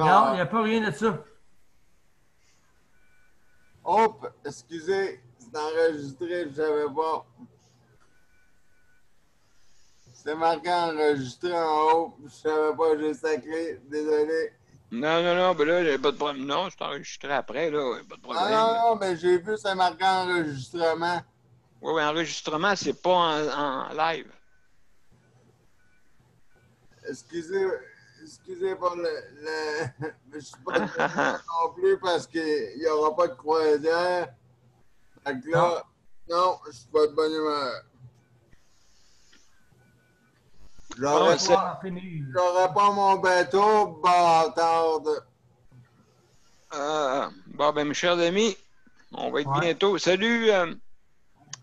Non, il n'y a pas rien de ça. Hop, excusez, c'est enregistré, je savais pas. C'est marqué enregistré en haut, je savais pas, j'ai sacré, désolé. Non, ben là, j'ai pas de problème. Non, je t'enregistrerai après, là, pas de problème. Non, mais j'ai vu, c'est marqué enregistrement. Oui, enregistrement, c'est pas en live. Excusez pour je suis pas de bonne humeur non plus parce qu'il n'y aura pas de croisière. Fait que là, non, je suis pas de bonne humeur. J'aurais pas mon bateau, bâtard. Bon, ben, mes chers amis, on va être bientôt. Salut,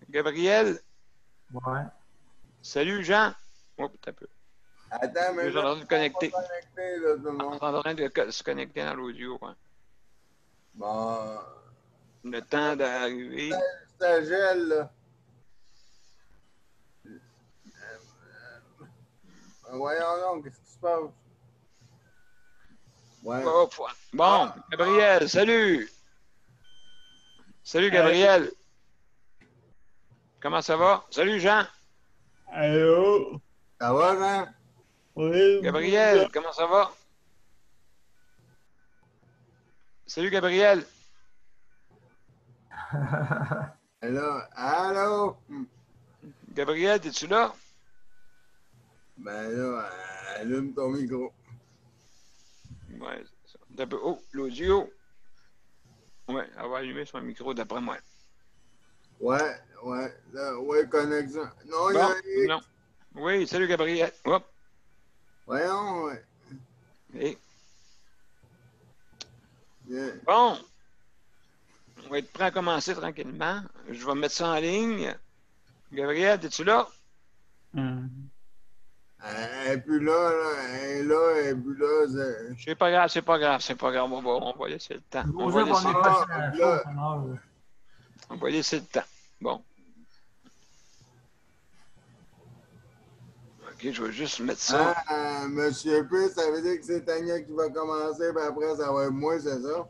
Gabriel. Ouais. Salut, Jean. Oh, t'as peu. Attends, mais là, on est en train de connecter. Là, tout le monde. On est en train de se connecter dans l'audio. Hein. Bon. Le temps d'arriver. Ça gèle, là. Voyons donc, qu'est-ce qui se passe? Ouais. Oh, bon, Gabriel, salut. Salut, Gabriel. Comment ça va? Salut, Jean. Allô? Ça va, Jean? Oui. Gabriel, comment ça va? Salut, Gabriel. Allô? Gabriel, es-tu là? Ben là, allume ton micro. Ouais, c'est ça. Oh, l'audio. Ouais, elle va allumer son micro d'après moi. Ouais, connexion. Non, bon, non. Oui, salut, Gabriel. Hop. Voyons, ouais. Et... Yeah. Bon. On va être prêt à commencer tranquillement. Je vais mettre ça en ligne. Gabriel, es-tu là? Elle est plus là, elle est là, elle est plus là. C'est pas grave. On va laisser le temps. On va laisser le temps. Bon. OK, je vais juste mettre ça. Monsieur P, ça veut dire que c'est Tania qui va commencer, puis après, ça va être moi, c'est ça?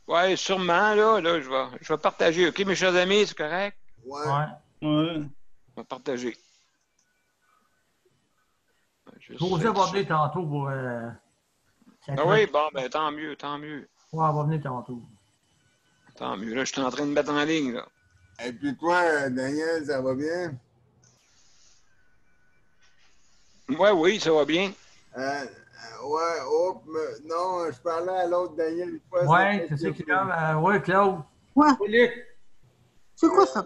Oui, sûrement, là, je vais partager. OK, mes chers amis, c'est correct? Ouais. Je vais partager. Je vais vous aborder tantôt pour... oui, bon, ben tant mieux. Ouais, elle va venir tantôt. Tant mieux. Là, je suis en train de mettre en ligne, là. Et puis toi, Daniel, ça va bien? Oui, ça va bien. Non, je parlais à l'autre Daniel. Oui, c'est ça qu'il a. Oui, Claude. Ouais. Luc. C'est quoi ça?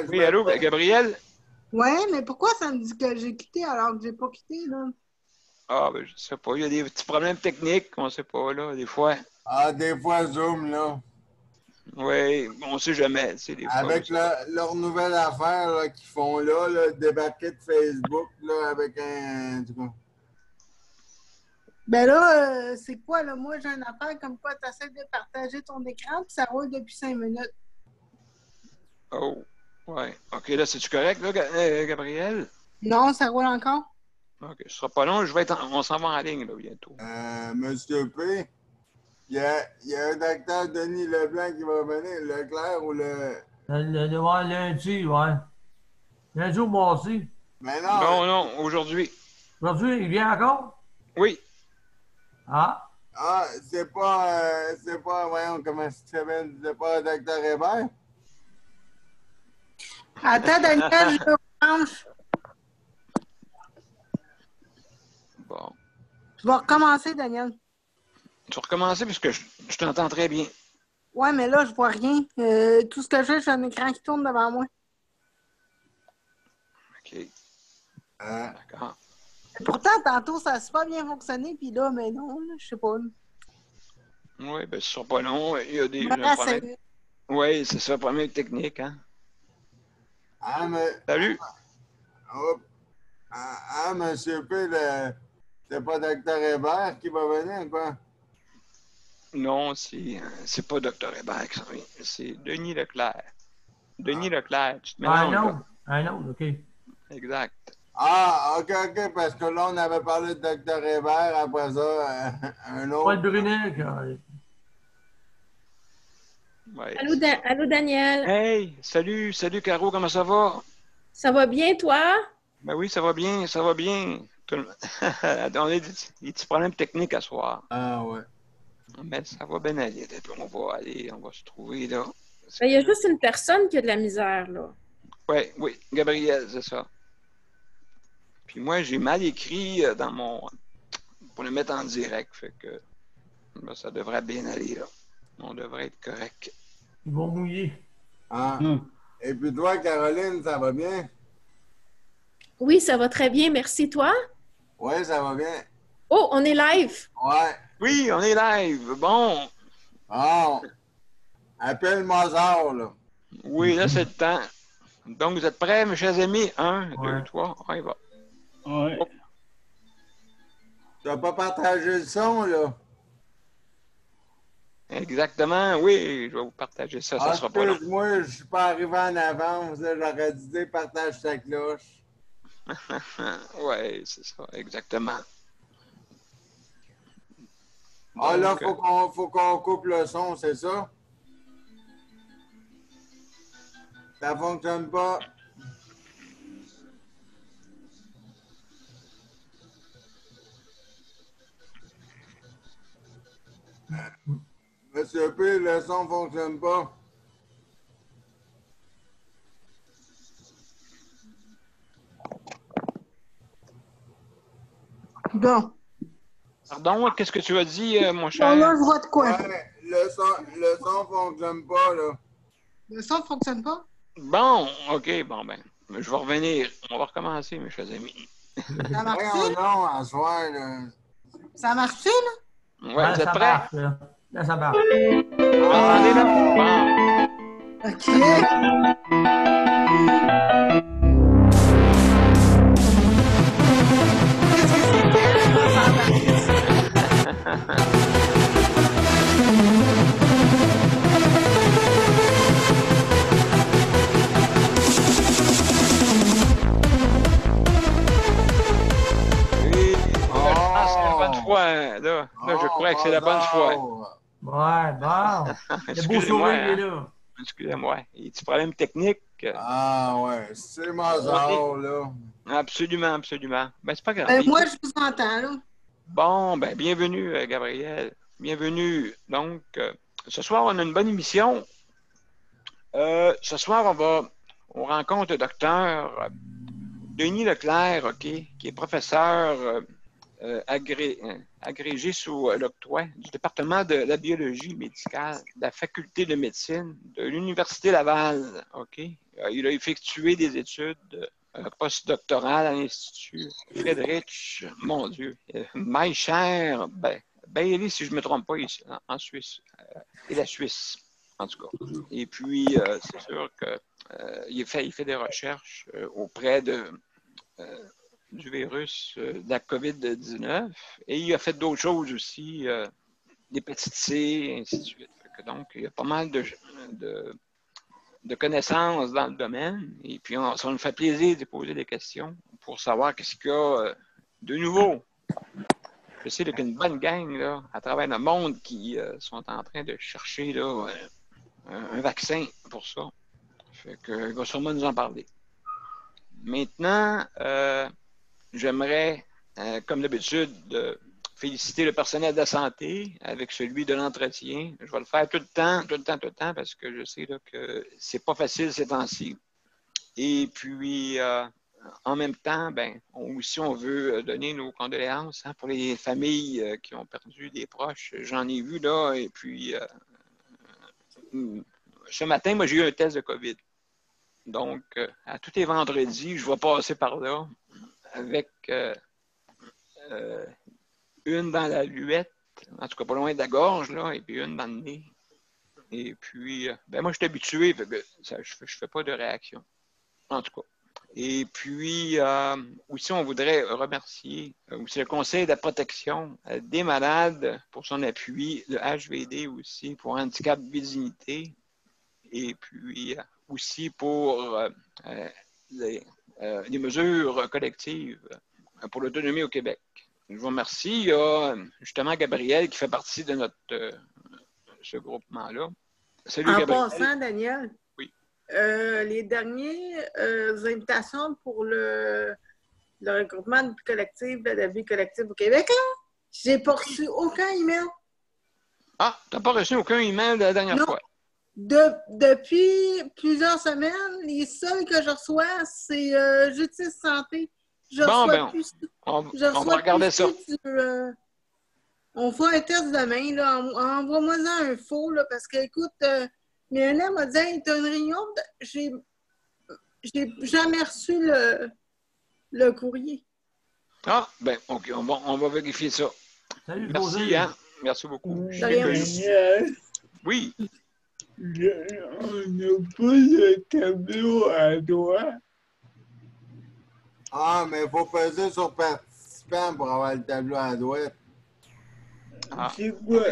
Oui, allô, Gabriel? Ouais, mais pourquoi ça me dit que j'ai quitté alors que j'ai pas quitté, là? Ah, ben, je sais pas. Il y a des petits problèmes techniques, on sait pas, là, des fois. Ah, des fois, Zoom, là. Oui, on sait jamais. Des avec fois, leur nouvelle affaire qu'ils font là, débarquer de Facebook, là, avec un... Ben là, c'est quoi, là? Moi, j'ai une affaire comme quoi tu essaies de partager ton écran, puis ça roule depuis 5 minutes. Oh, ouais. OK, là, c'est-tu correct, là, Gabriel? Non, ça roule encore. OK, ce sera pas long. On s'en va en ligne, là, bientôt. Monsieur P, il y a un docteur Denis Leblanc qui va venir, Leclerc ou le... Lundi, ouais. Lundi ou mardi. Mais non. Non, aujourd'hui. Aujourd'hui, il vient encore? Oui. Ah. Ah, c'est pas, voyons, comment ça s'appelle, c'est pas le docteur Hébert? Attends, Daniel, je range. Bon. Je vais recommencer, Daniel. Tu vas recommencer parce que je t'entends très bien. Ouais, mais là, je vois rien. Tout ce que j'ai un écran qui tourne devant moi. OK. D'accord. Pourtant, tantôt, ça a super bien fonctionné, puis là, mais non, là, je sais pas. Oui, ben, ce sera pas long. Il y a des problèmes. Oui, c'est ça, problème technique, hein? Ah, mais... Salut! monsieur P, c'est pas docteur Hébert qui va venir, quoi? Non, c'est pas Dr. Hébert qui s'en vient. C'est Denis Leclerc. Denis Leclerc, tu te mélanges. Un autre, OK. Exact. Ah, OK, parce que là, on avait parlé de Dr. Hébert, après ça, un Paul autre. Brunet. Ouais. Allô, Daniel. Hey, salut, Caro, comment ça va? Ça va bien, toi? Ben oui, ça va bien, ça va bien. On a des petits problèmes techniques à soir. Ah, ouais. Mais ça va bien aller. On va se trouver là. Ben, il y a juste une personne qui a de la misère, là. Ouais, oui, Gabriel, c'est ça. Puis moi, j'ai mal écrit pour le mettre en direct. Fait que ben, ça devrait bien aller, là. On devrait être correct. Ils vont mouiller. Ah. Et puis toi, Caroline, ça va bien? Oui, ça va très bien, merci, toi? Oui, ça va bien. Oh, on est live! Ouais. Oui, on est live. Bon. Bon. Appelle Mozart, là. Oui, là, c'est le temps. Donc, vous êtes prêts, mes chers amis? 1, 2, Ouais. 3, on y va. Ouais. Tu n'as pas partagé le son, là? Exactement, oui, je vais vous partager ça. Ça Ah, sera pas long. excuse-moi, je ne suis pas arrivé en avance. J'aurais dit partage ta cloche. Oui, c'est ça, exactement. Ah, là, Donc, faut qu'on coupe le son, c'est ça? Ça fonctionne pas. Monsieur P, le son fonctionne pas. Bon. Pardon, qu'est-ce que tu as dit, mon Bon, cher? là, je vois de quoi. Ouais, le son fonctionne pas, là. Le son ne fonctionne pas? Bon, OK, bon, ben, je vais revenir. On va recommencer, mes chers amis. Ça marche-tu, Voyons là? non, à soir, là. Ça marche-tu, là? Ouais, Ouais, vous êtes ça prêts? marche, là. Là, ça marche. Vous m'entendez, là? Bon. OK. Qu'est-ce que c'était, là? Ça a marché, ça? Oui, là, je pense que c'est la bonne Oh. fois. Là, je crois que c'est la bonne fois. Ouais, bon. Le beau Excusez-moi, sourire est hein. là. Excusez-moi. Il y a des petits problèmes techniques. Ah, ouais, c'est Mozart, là. Absolument, absolument. Ben, c'est pas grave. Ben, moi, je vous entends, là. Bon, ben, bienvenue, Gabriel. Bienvenue. Donc, ce soir, on a une bonne émission. Ce soir, on rencontre le docteur Denis Leclerc, OK, qui est professeur agrégé sous l'octroi du département de la biologie médicale de la faculté de médecine de l'Université Laval, OK. Il a effectué des études postdoctorales à l'Institut Friedrich, mon Dieu, Maischer, Bailey, si je ne me trompe pas, ici, en Suisse, et la Suisse, en tout cas. Et puis, c'est sûr qu'il fait des recherches auprès du virus de la COVID-19 et il a fait d'autres choses aussi, l'hépatite C, et ainsi de suite. Donc, il y a pas mal de connaissances dans le domaine et puis ça nous fait plaisir de poser des questions pour savoir qu'est-ce qu'il y a de nouveau. Je sais qu'il y a une bonne gang là, à travers le monde qui sont en train de chercher là, un vaccin pour ça. Fait que, il va sûrement nous en parler. Maintenant, j'aimerais, comme d'habitude, féliciter le personnel de la santé avec celui de l'entretien. Je vais le faire tout le temps, parce que je sais là, que c'est pas facile ces temps-ci. Et puis, en même temps, ben, aussi, on veut donner nos condoléances pour les familles qui ont perdu des proches. J'en ai vu, là, et puis, ce matin, moi, j'ai eu un test de COVID. Donc, à tous les vendredis, je vais passer par là avec une dans la luette, en tout cas pas loin de la gorge, là, et puis une dans le nez. Et puis, ben moi, je suis habitué, fait que ça, je fais pas de réaction. En tout cas. Et puis, aussi, on voudrait remercier aussi le Conseil de la protection des malades pour son appui, le HVD aussi, pour handicap visibilité, et puis aussi pour des mesures collectives pour l'autonomie au Québec. Je vous remercie. Il y a justement Gabriel qui fait partie de ce groupement-là. Salut, En Gabriel. passant, Daniel, Oui. Les dernières invitations pour le regroupement collectif de la vie collective au Québec, là, j'ai pas reçu aucun email. Ah, tu n'as pas reçu aucun email de la dernière Non. fois? Depuis plusieurs semaines, les seuls que je reçois, c'est Justice Santé. Je Bon, reçois ben, plus. on Je va reçois regarder plus ça. on fait un test demain, là. Envoie-moi-en un faux, là, parce que, écoute, Mélanie m'a dit, hey, t'as une réunion, j'ai jamais reçu le courrier. Ah, ben, OK, on va vérifier ça. Salut, Merci, José. hein? Merci beaucoup. De rien. Daniel, Oui. on n'a pas le tableau à droite. Ah, mais il faut peser sur participant pour avoir le tableau à droite. Ah, C'est quoi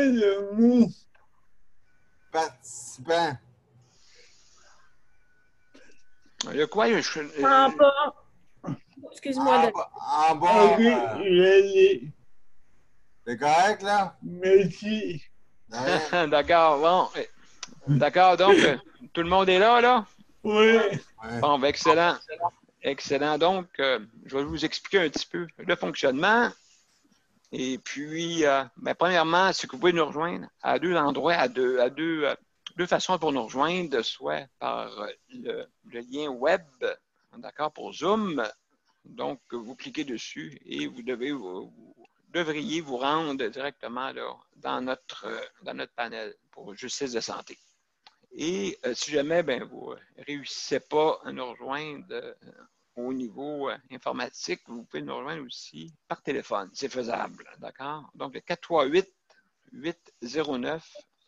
le mot? Participant. il y a quoi? En bas. Excuse-moi, En Daniel. bas, en Ok, bas, je l'ai. c'est correct, là? Merci. De rien. D'accord, bon. D'accord, donc, tout le monde est là, là? Oui. Ouais. Bon, ben, excellent. Excellent. Donc, je vais vous expliquer un petit peu le fonctionnement. Et puis, ben, premièrement, c'est que vous pouvez nous rejoindre à deux endroits, à deux façons pour nous rejoindre, soit par le lien web, d'accord, pour Zoom. Donc, vous cliquez dessus et vous devriez vous rendre directement là, dans notre panel pour justice de santé. Et si jamais ben, vous ne réussissez pas à nous rejoindre au niveau informatique, vous pouvez nous rejoindre aussi par téléphone. C'est faisable, d'accord? Donc, le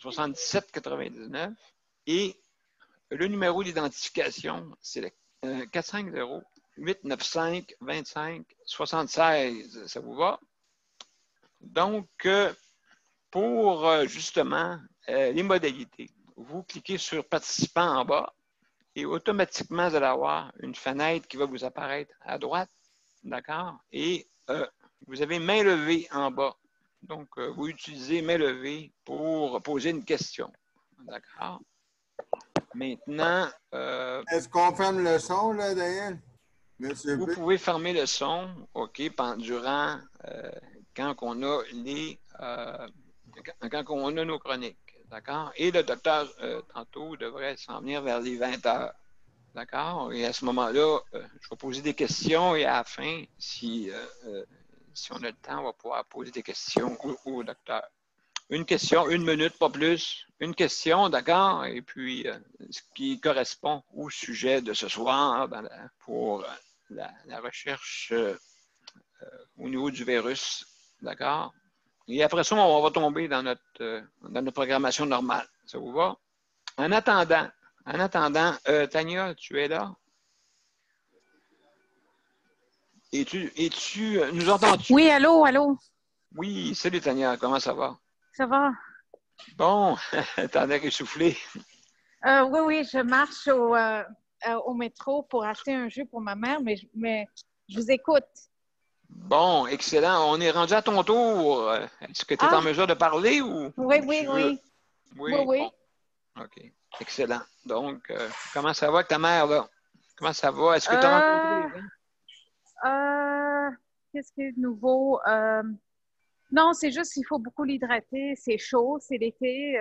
438-809-7799 et le numéro d'identification, c'est le 450-895-2576. Ça vous va? Donc, pour justement les modalités, vous cliquez sur participant en bas et automatiquement, vous allez avoir une fenêtre qui va vous apparaître à droite, d'accord? Et vous avez main levée en bas. Donc, vous utilisez main levée pour poser une question, d'accord? Maintenant, Est-ce qu'on ferme le son, là, Daniel? Monsieur vous P. pouvez fermer le son, OK, durant quand on a quand on a nos chroniques, d'accord? Et le docteur, tantôt, devrait s'en venir vers les 20 heures, d'accord? Et à ce moment-là, je vais poser des questions et à la fin, si on a le temps, on va pouvoir poser des questions au docteur. Une question, 1 minute, pas plus. Une question, d'accord? Et puis, ce qui correspond au sujet de ce soir pour la recherche au niveau du virus, d'accord? Et après ça, on va tomber dans notre programmation normale. Ça vous va? En attendant, Tania, tu es là? Nous entends-tu? Oui, allô, allô. Oui, salut Tania, comment ça va? Ça va? Bon, t'en as essoufflé. Oui, oui, je marche au métro pour acheter un jus pour ma mère, mais je vous écoute. Bon, excellent. On est rendu à ton tour. Est-ce que tu es en mesure de parler ou Oui, tu oui, veux? oui. Oui, Oui, oui. bon. OK. Excellent. Donc, comment ça va avec ta mère, là? Comment ça va? Est-ce que tu as rencontré les gens? Qu'est-ce qui est de nouveau? Non, c'est juste qu'il faut beaucoup l'hydrater. C'est chaud, c'est l'été.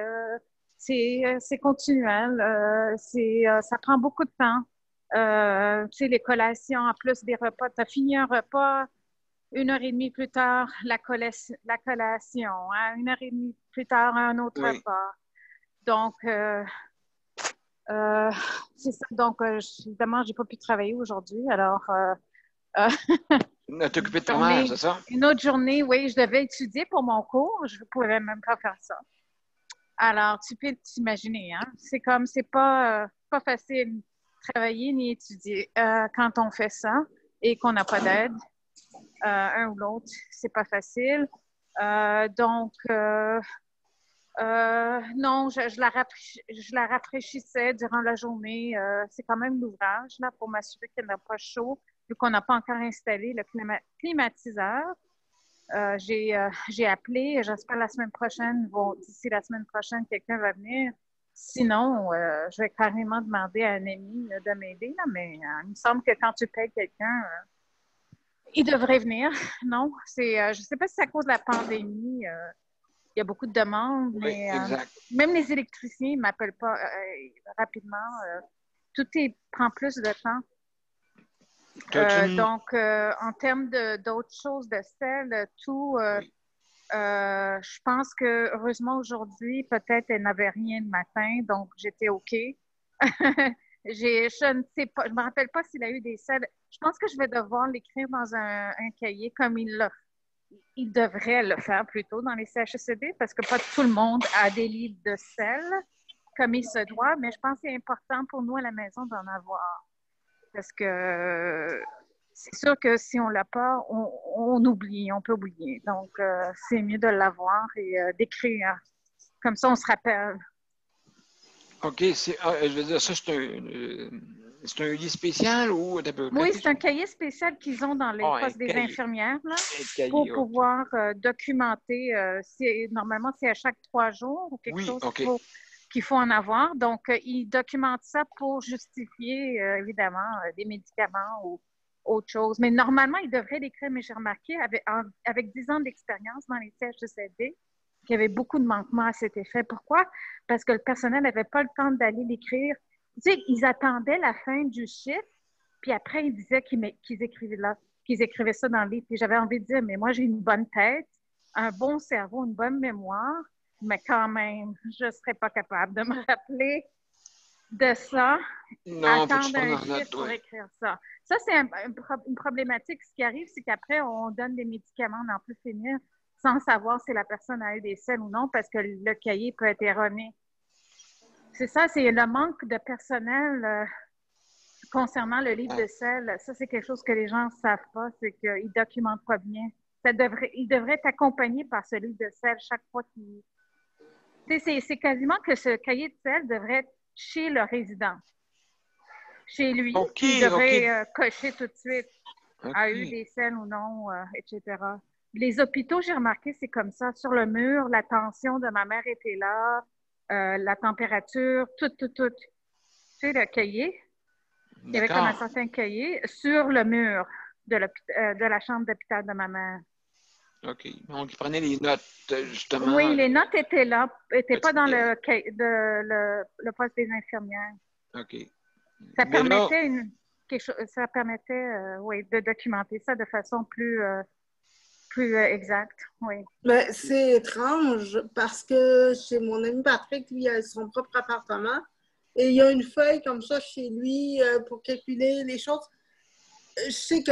C'est continuel. Ça prend beaucoup de temps. Tu sais, les collations, en plus des repas. Tu as fini un repas, 1h30 plus tard, la collation. Hein? 1h30 plus tard, un autre Oui. repas. Donc, c'est ça. Donc, évidemment, je n'ai pas pu travailler aujourd'hui. Alors, T'es occupé de ta mère, c'est ça? une autre journée, oui, je devais étudier pour mon cours. Je ne pouvais même pas faire ça. Alors, tu peux t'imaginer, hein? C'est pas facile de travailler ni étudier quand on fait ça et qu'on n'a pas d'aide. Un ou l'autre, c'est pas facile. Donc, Non, je la rafraîchissais durant la journée. C'est quand même l'ouvrage là, pour m'assurer qu'elle n'a pas chaud, vu qu'on n'a pas encore installé le climatiseur. J'ai appelé, j'espère la semaine prochaine, d'ici la semaine prochaine, quelqu'un va venir. Sinon, je vais carrément demander à un ami de m'aider, là, mais il me semble que quand tu payes quelqu'un, il devrait venir. Non, je ne sais pas si c'est à cause de la pandémie. Il y a beaucoup de demandes, Oui, mais exact. même les électriciens ne m'appellent pas rapidement. Tout prend plus de temps. Donc, en termes d'autres choses, de sel, tout, Oui. je pense que heureusement aujourd'hui, peut-être elle n'avait rien le matin, donc j'étais OK. Je ne sais pas, je me rappelle pas s'il a eu des sels. Je pense que je vais devoir l'écrire dans un cahier comme il devrait le faire plutôt dans les CHSLD parce que pas tout le monde a des livres de sel comme il se doit, mais je pense que c'est important pour nous à la maison d'en avoir. Parce que c'est sûr que si on ne l'a pas, on oublie, on peut oublier. Donc, c'est mieux de l'avoir et d'écrire. Comme ça, on se rappelle. OK, je veux dire, ça, c'est un lit spécial ou... Oui, c'est un cahier spécial qu'ils ont dans les postes des infirmières là, pour pouvoir documenter. Normalement, c'est à chaque 3 jours ou quelque chose qu'il faut en avoir. Donc, ils documentent ça pour justifier, évidemment, des médicaments ou autre chose. Mais normalement, ils devraient l'écrire, mais j'ai remarqué, avec 10 ans d'expérience dans les CHSLD, qu'il y avait beaucoup de manquements à cet effet. Pourquoi? Parce que le personnel n'avait pas le temps d'aller l'écrire. Tu sais, ils attendaient la fin du chiffre, puis après, ils disaient qu'ils écrivaient ça dans le livre. Puis j'avais envie de dire, mais moi, j'ai une bonne tête, un bon cerveau, une bonne mémoire, mais quand même, je ne serais pas capable de me rappeler de ça. Non, attendre un chiffre pour écrire ça. Ça, c'est une problématique. Ce qui arrive, c'est qu'après, on donne des médicaments, on n'en peut finir, sans savoir si la personne a eu des selles ou non, parce que le cahier peut être erroné. C'est ça, c'est le manque de personnel concernant le livre de selles. Ça, c'est quelque chose que les gens ne savent pas, c'est qu'ils ne documentent pas bien. Il devrait être accompagné par ce livre de selles chaque fois qu'il... C'est quasiment que ce cahier de selles devrait être chez le résident. Chez lui, il devrait cocher tout de suite a eu des selles ou non, etc. Les hôpitaux, j'ai remarqué, c'est comme ça. Sur le mur, la tension de ma mère était là, la température, tout. Tu sais, le cahier. Il y avait comme un certain cahier sur le mur de la chambre d'hôpital de ma mère. OK. Donc, ils prenaient les notes, justement. Oui, les notes étaient là, n'étaient pas dans le poste des infirmières. OK. Ça permettait, de documenter ça de façon plus exacte. Oui. Ben, c'est étrange parce que chez mon ami Patrick, lui, il a son propre appartement et il y a une feuille comme ça chez lui pour calculer les choses. Je sais que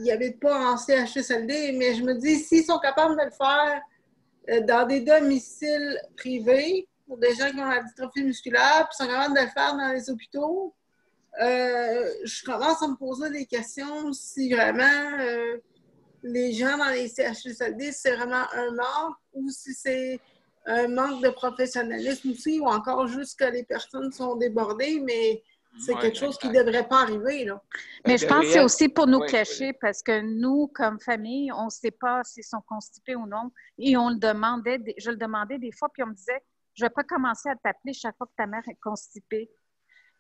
il n'habite pas en CHSLD, mais je me dis, s'ils sont capables de le faire dans des domiciles privés, pour des gens qui ont la dystrophie musculaire, puis sont capables de le faire dans les hôpitaux, je commence à me poser des questions si vraiment les gens dans les CHSLD, c'est vraiment un manque ou si c'est un manque de professionnalisme aussi, ou encore juste que les personnes sont débordées, mais c'est quelque chose qui ne devrait pas arriver, là. Mais je pense que c'est aussi pour nous cacher, parce que nous, comme famille, on ne sait pas s'ils sont constipés ou non. Et je le demandais des fois, puis on me disait, je ne vais pas commencer à t'appeler chaque fois que ta mère est constipée.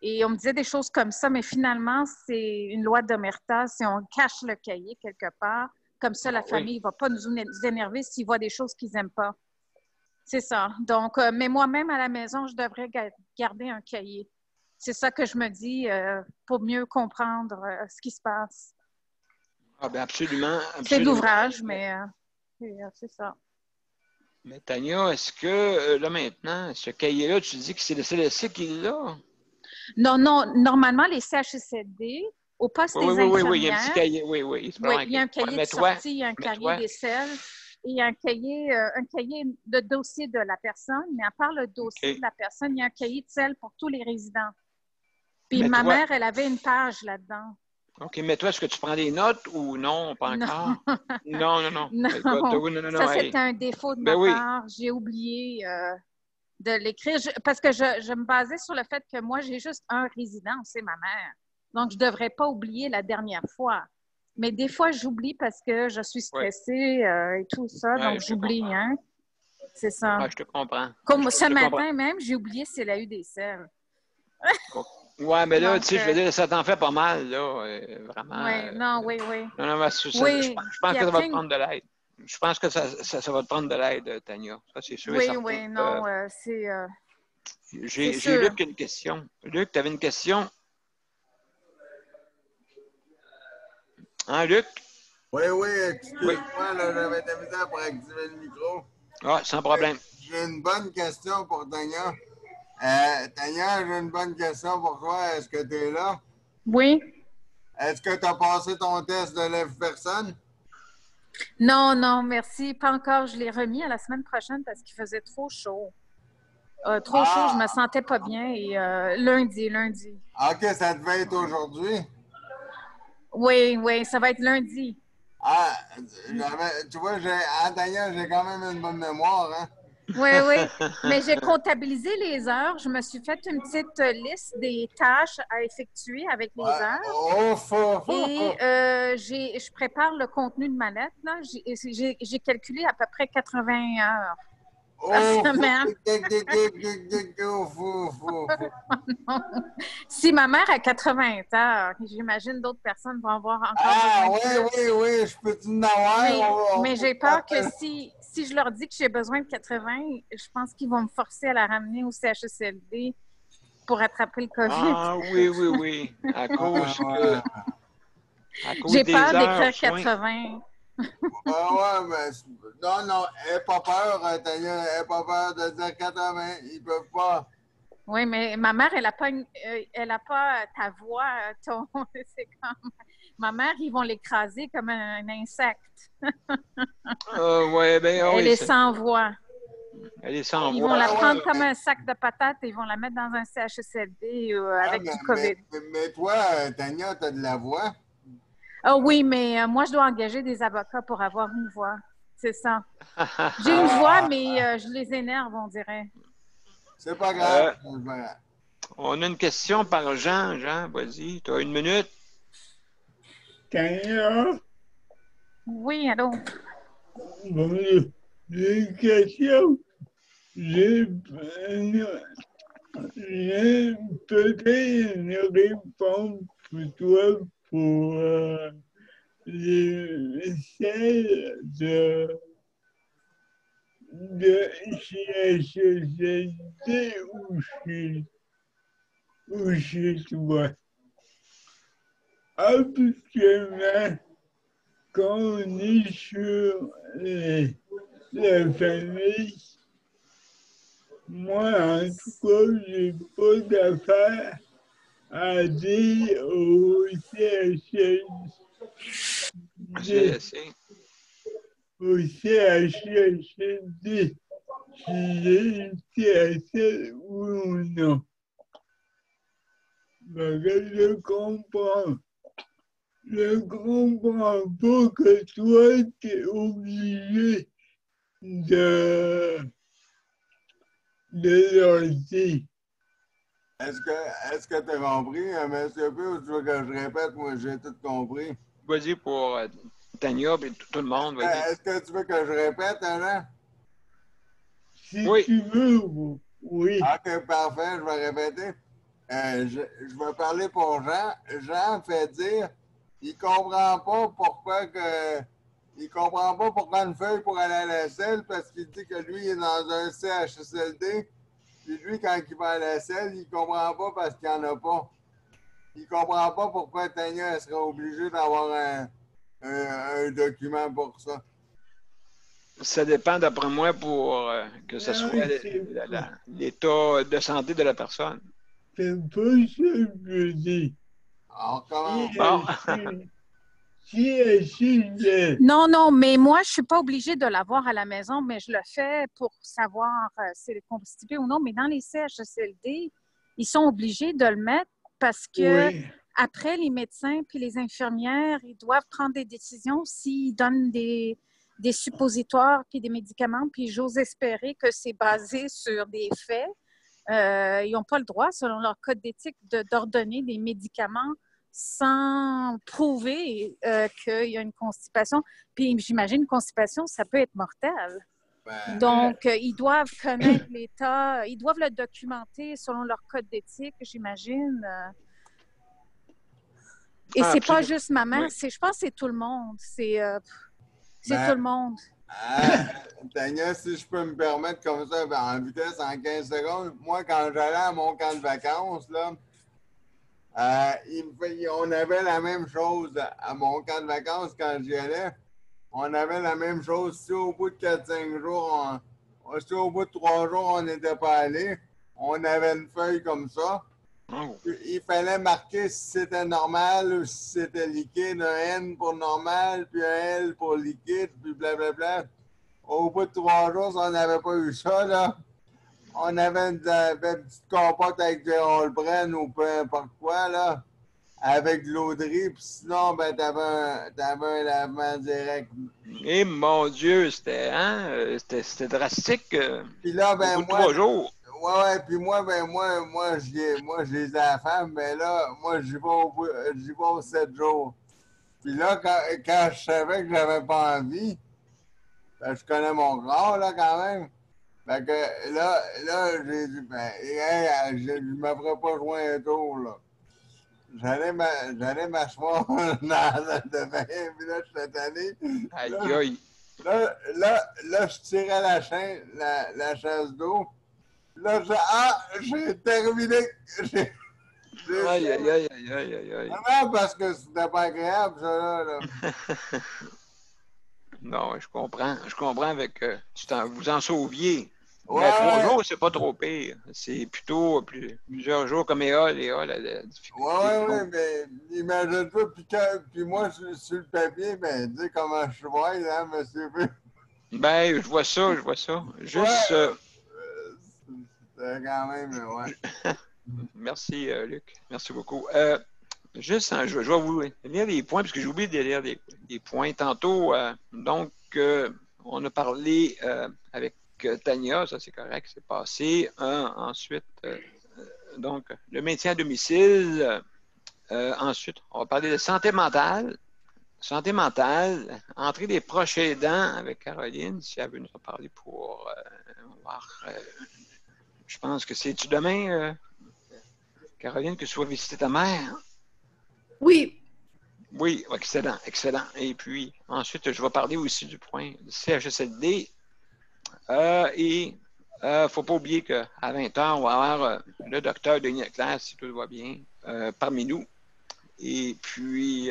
Et on me disait des choses comme ça, mais finalement, c'est une loi d'omerta. Si on cache le cahier quelque part, comme ça, la famille ne va pas nous énerver s'ils voient des choses qu'ils n'aiment pas. C'est ça. Donc, mais moi-même, à la maison, je devrais garder un cahier. C'est ça que je me dis pour mieux comprendre ce qui se passe. Ah ben absolument. C'est d'ouvrage, mais c'est ça. Mais Tania, est-ce que là maintenant, ce cahier-là, tu dis que c'est le CLSC qui l'a? Non, normalement, les CHSLD, au poste des infirmières... Oui, il y a un petit cahier, oui. Il y a un cahier de sortie, il y a un cahier des selles, et il y a un cahier de dossier de la personne, mais à part le dossier de la personne, il y a un cahier de selles pour tous les résidents. Puis ma mère, elle avait une page là-dedans. OK, mais toi, est-ce que tu prends des notes ou non, pas Non. encore? Non. Non, Écoute, non, ça hey. c'est un défaut de Ben ma oui. part. J'ai oublié de l'écrire parce que je me basais sur le fait que moi, j'ai juste un résident, c'est ma mère. Donc, je ne devrais pas oublier la dernière fois. Mais des fois, j'oublie parce que je suis stressée et tout ça. Ouais, Donc, je te j'oublie, comprends. hein. C'est ça. Ouais, je te comprends. Comme Je ce te matin comprends. même, j'ai oublié c'est la UDCL. Ouais, mais là, Donc, tu sais, je veux dire, ça t'en fait pas mal, là, vraiment. oui, non, oui. Non, mais Oui, je pense puis que ça va après, te prendre de l'aide. Je pense que ça va te prendre de l'aide, Tania. Ça, c'est sûr et oui, certain. oui, non, c'est J'ai sûr. Luc qui a une question. Luc, tu avais une question? Hein, Luc? Oui, excuse-moi, là, j'avais de la misère pour activer le micro. Ah, sans problème. J'ai une bonne question pour Tania. Tania, j'ai une bonne question pour toi. Est-ce que tu es là? Oui. Est-ce que tu as passé ton test de lève-personne? Non, merci. Pas encore. Je l'ai remis à la semaine prochaine parce qu'il faisait trop chaud. Trop chaud, je me sentais pas bien. Et lundi. OK, ça devait être aujourd'hui. Oui, ça va être lundi. Ah, tu vois, Tania, j'ai quand même une bonne mémoire, hein? Oui. Mais j'ai comptabilisé les heures. Je me suis fait une petite liste des tâches à effectuer avec les heures. Et je prépare le contenu de ma lettre. Là. J'ai calculé à peu près 80 heures par semaine. Si ma mère a 80 heures, j'imagine d'autres personnes vont avoir encore besoin de plus. Oui, je peux en avoir. Mais j'ai peur que si je leur dis que j'ai besoin de 80, je pense qu'ils vont me forcer à la ramener au CHSLD pour attraper le COVID. Ah, oui. À cause J'ai des peur heures d'écrire soins. 80. Mais non, n'aie pas peur, Tania, n'aie pas peur de dire 80. Ils peuvent pas. Oui, mais ma mère, elle a pas ta voix, c'est comme ma mère, ils vont l'écraser comme un insecte. Elle est sans voix. Elle est sans Ils voix. vont la prendre comme un sac de patates et ils vont la mettre dans un CHSLD avec du COVID. Mais toi, Tania, tu as de la voix. Ah oui, mais moi, je dois engager des avocats pour avoir une voix. C'est ça. J'ai une voix, mais je les énerve, on dirait. C'est pas grave. On a une question par Jean. Jean, vas-y, tu as 1 minute. Tania, Oui, allô? bonjour. J'ai une question. J'ai peut-être une réponse pour toi pour les celles de CHSLD ou chez toi. Habituellement, quand on est sur la famille, moi, en tout cas, j'ai pas d'affaire à dire au CHSLD. Au CHSLD, si j'ai été assez ou non. Mais je comprends. Je comprends pas que toi, tu es obligé de leur dire. Est-ce que tu as compris, M. P, ou tu veux que je répète? Moi, j'ai tout compris. Vas-y pour Tania et tout le monde. Est-ce que tu veux que je répète, Alain? Si tu veux, oui. OK, parfait, je vais répéter. Je vais parler pour Jean. Jean fait dire il comprend pas pourquoi une feuille pour aller à la selle parce qu'il dit que lui il est dans un CHSLD. Puis lui, quand il va à la selle, il comprend pas parce qu'il n'y en a pas. Il comprend pas pourquoi Tania elle serait obligée d'avoir un document pour ça. Ça dépend, d'après moi, pour que ce soit l'état de santé de la personne. C'est pas ça que je dis. Alors, comment? Non, mais moi, je suis pas obligée de l'avoir à la maison, mais je le fais pour savoir si elle est constipée ou non. Mais dans les CHSLD, ils sont obligés de le mettre parce que après, les médecins puis les infirmières, ils doivent prendre des décisions s'ils donnent des suppositoires puis des médicaments, puis j'ose espérer que c'est basé sur des faits. Ils n'ont pas le droit, selon leur code d'éthique, d'ordonner des médicaments sans prouver qu'il y a une constipation. Puis j'imagine une constipation, ça peut être mortel. Donc, ils doivent connaître l'état, ils doivent le documenter selon leur code d'éthique, j'imagine. Et c'est pas juste maman, Oui. je pense que c'est tout le monde. C'est tout le monde. Tania, si je peux me permettre comme ça, en vitesse, en 15 secondes, moi, quand j'allais à mon camp de vacances, là, on avait la même chose à mon camp de vacances quand j'y allais. On avait la même chose. Si au bout de 4-5 jours, si au bout de 3 jours, on n'était pas allé, on avait une feuille comme ça. Oh. Il fallait marquer si c'était normal ou si c'était liquide, un N pour normal, puis un L pour liquide, puis blablabla. Au bout de 3 jours, si on n'avait pas eu ça, là, on avait une petite compote avec du Holbren ou peu importe quoi, là, avec de l'eau de riz, puis sinon, ben, t'avais un lavement direct. Et mon Dieu, c'était drastique. Puis là, ben, au bout de moi. 3 jours. Ouais, puis moi, j'ai la femme, mais là, moi, j'y vais aux 7 jours. Puis là, quand je savais que j'avais pas envie, ben, je connais mon corps, là, quand même. Fait que là, j'ai dit, ben, je me ferais pas jouer un tour, là. J'allais m'asseoir dans la salle de bain, puis là, je suis tanné. Aïe, aïe. Là, je tirais la chaise d'eau. Là, j'ai terminé. Aïe, aïe, aïe, aïe, aïe, aïe. Non, parce que c'était pas agréable, ça, là. Non, je comprends. Je comprends avec... vous en sauviez. Ouais, Mais 3 ouais. jours, c'est pas trop pire. C'est plutôt plusieurs jours comme Léa, la difficulté. Ouais, mais imagine-toi, puis moi, sur le papier, ben, dis comment je vois, là, monsieur. Ben, je vois ça. Juste... C'est quand même, ouais. Merci, Luc. Merci beaucoup. Juste, je vais vous lire les points, parce que j'ai oublié de lire les points tantôt. Donc, on a parlé avec Tania, ça c'est correct, c'est passé. Ensuite, donc, le maintien à domicile. Ensuite, on va parler de santé mentale. Santé mentale, entrée des proches aidants avec Caroline, si elle veut nous en parler pour voir. Je pense que c'est-tu demain, Caroline, que tu vas visiter ta mère? Oui. Oui, excellent, excellent. Et puis, ensuite, je vais parler aussi du point du CHSLD. Et il ne faut pas oublier qu'à 20h, on va avoir le docteur Denis Leclerc, si tout va bien, parmi nous. Et puis,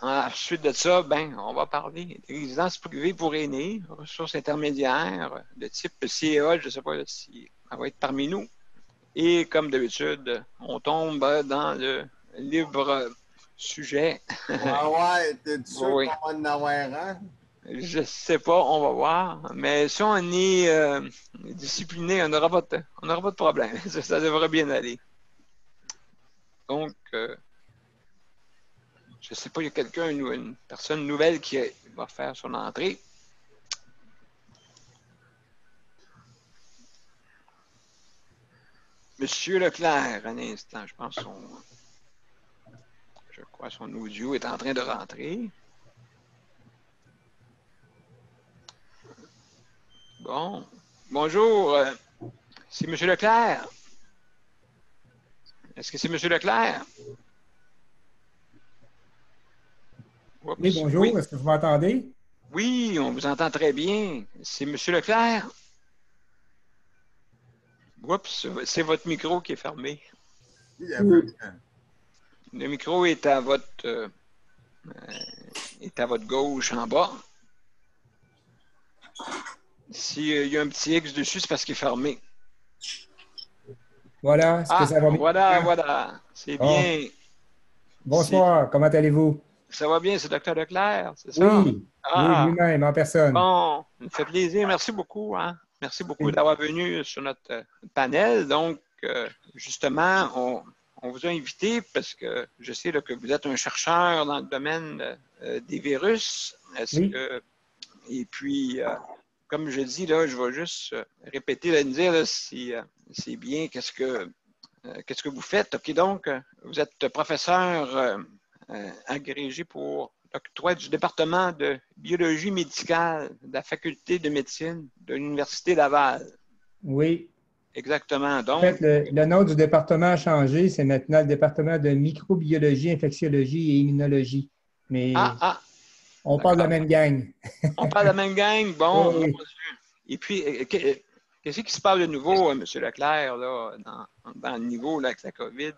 ensuite de ça, ben, on va parler des résidences privées pour aînés, ressources intermédiaires, de type CEA, je ne sais pas si elle va être parmi nous. Et comme d'habitude, on tombe dans le libre sujet. Ouais, t'es sûr Oui. qu'on va en avoir un? Je ne sais pas, on va voir. Mais si on est discipliné, on n'aura pas de problème. Ça devrait bien aller. Donc, je ne sais pas, il y a quelqu'un, une personne nouvelle qui va faire son entrée. Monsieur Leclerc, un instant, je crois que son audio est en train de rentrer. Bon. Bonjour, c'est Monsieur Leclerc. Est-ce que c'est Monsieur Leclerc? Oups. Oui, bonjour. Oui. Est-ce que vous m'entendez? Oui, on vous entend très bien. C'est Monsieur Leclerc? Oups, c'est votre micro qui est fermé. Oui. Le micro est à votre gauche en bas. S'il y a un petit X dessus, c'est parce qu'il est fermé. Voilà. Est-ce que ça va bien? Voilà. C'est Bon. bien. Bonsoir. Comment allez-vous? Ça va bien, c'est Dr. Leclerc, c'est ça? Oui. Oui, lui-même, en personne. Bon, ça me fait plaisir. Merci beaucoup. Hein? Merci beaucoup d'avoir venu sur notre panel. Donc, justement, on vous a invité parce que je sais là, que vous êtes un chercheur dans le domaine des virus. Oui. Et puis, comme je dis, là, je vais juste répéter, là, nous dire là, si c'est bien, qu'est-ce que vous faites. OK, donc, vous êtes professeur agrégé pour l'octroi du département de biologie médicale de la faculté de médecine de l'Université Laval. Oui. Exactement. Donc, En fait, le nom du département a changé. C'est maintenant le département de microbiologie, infectiologie et immunologie. Mais on parle de la même gang. On parle de la même gang. Bon, oui. Et puis, qu'est-ce qui se passe de nouveau, M. Leclerc, là, dans le niveau là, avec la COVID?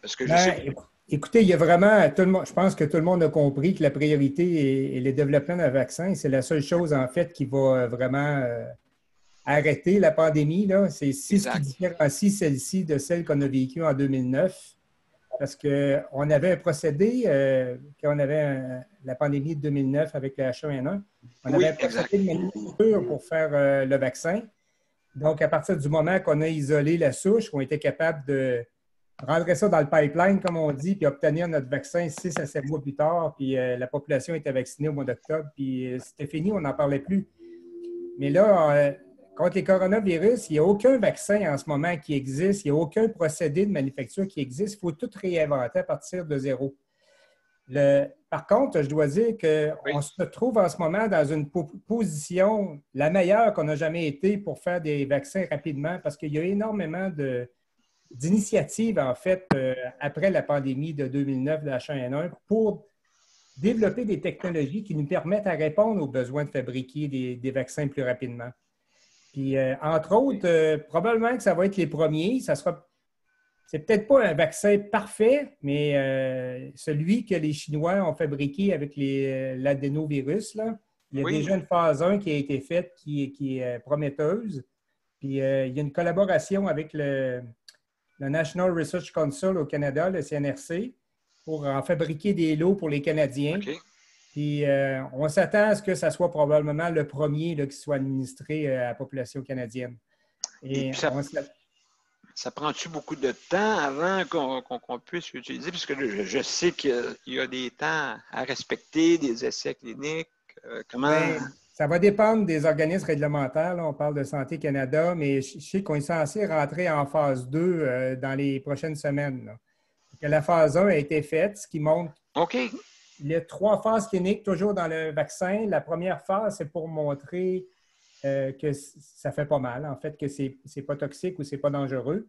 Parce que je sais... Écoutez, il y a vraiment, tout le monde, je pense que tout le monde a compris que la priorité est le développement d'un vaccin. C'est la seule chose, en fait, qui va vraiment arrêter la pandémie. C'est ce qui différencie celle-ci de celle qu'on a vécue en 2009. Parce qu'on avait un procédé, quand on avait la pandémie de 2009 avec le H1N1, on avait un procédé de manufacture pour faire le vaccin. Donc, à partir du moment qu'on a isolé la souche, on était capable de rentrer ça dans le pipeline, comme on dit, puis obtenir notre vaccin 6 à 7 mois plus tard, puis la population était vaccinée au mois d'octobre, puis c'était fini, on n'en parlait plus. Mais là, contre les coronavirus, il n'y a aucun vaccin en ce moment qui existe, il n'y a aucun procédé de manufacture qui existe, il faut tout réinventer à partir de zéro. Par contre, je dois dire qu'on se trouve en ce moment dans une position la meilleure qu'on n'a jamais été pour faire des vaccins rapidement, parce qu'il y a énormément d'initiatives, en fait, après la pandémie de 2009 de H1N1 pour développer des technologies qui nous permettent à répondre aux besoins de fabriquer des vaccins plus rapidement. Puis, entre autres, probablement que ça va être les premiers. C'est peut-être pas un vaccin parfait, mais celui que les Chinois ont fabriqué avec l'adénovirus, là, il y a déjà une phase 1 qui a été faite qui est prometteuse. Puis, il y a une collaboration avec le National Research Council au Canada, le CNRC, pour en fabriquer des lots pour les Canadiens. Okay. Puis, on s'attend à ce que ça soit probablement le premier là, qui soit administré à la population canadienne. Et ça prend-tu beaucoup de temps avant qu'on puisse l'utiliser? Parce que je sais qu'il y a des temps à respecter, des essais cliniques. Comment... Bien, ça va dépendre des organismes réglementaires. Là. On parle de Santé Canada, mais je sais qu'on est censé rentrer en phase 2 dans les prochaines semaines. Là. Que la phase 1 a été faite, ce qui montre... OK. Il y a 3 phases cliniques toujours dans le vaccin. La première phase, c'est pour montrer que ça fait pas mal, en fait, que c'est pas toxique ou c'est pas dangereux.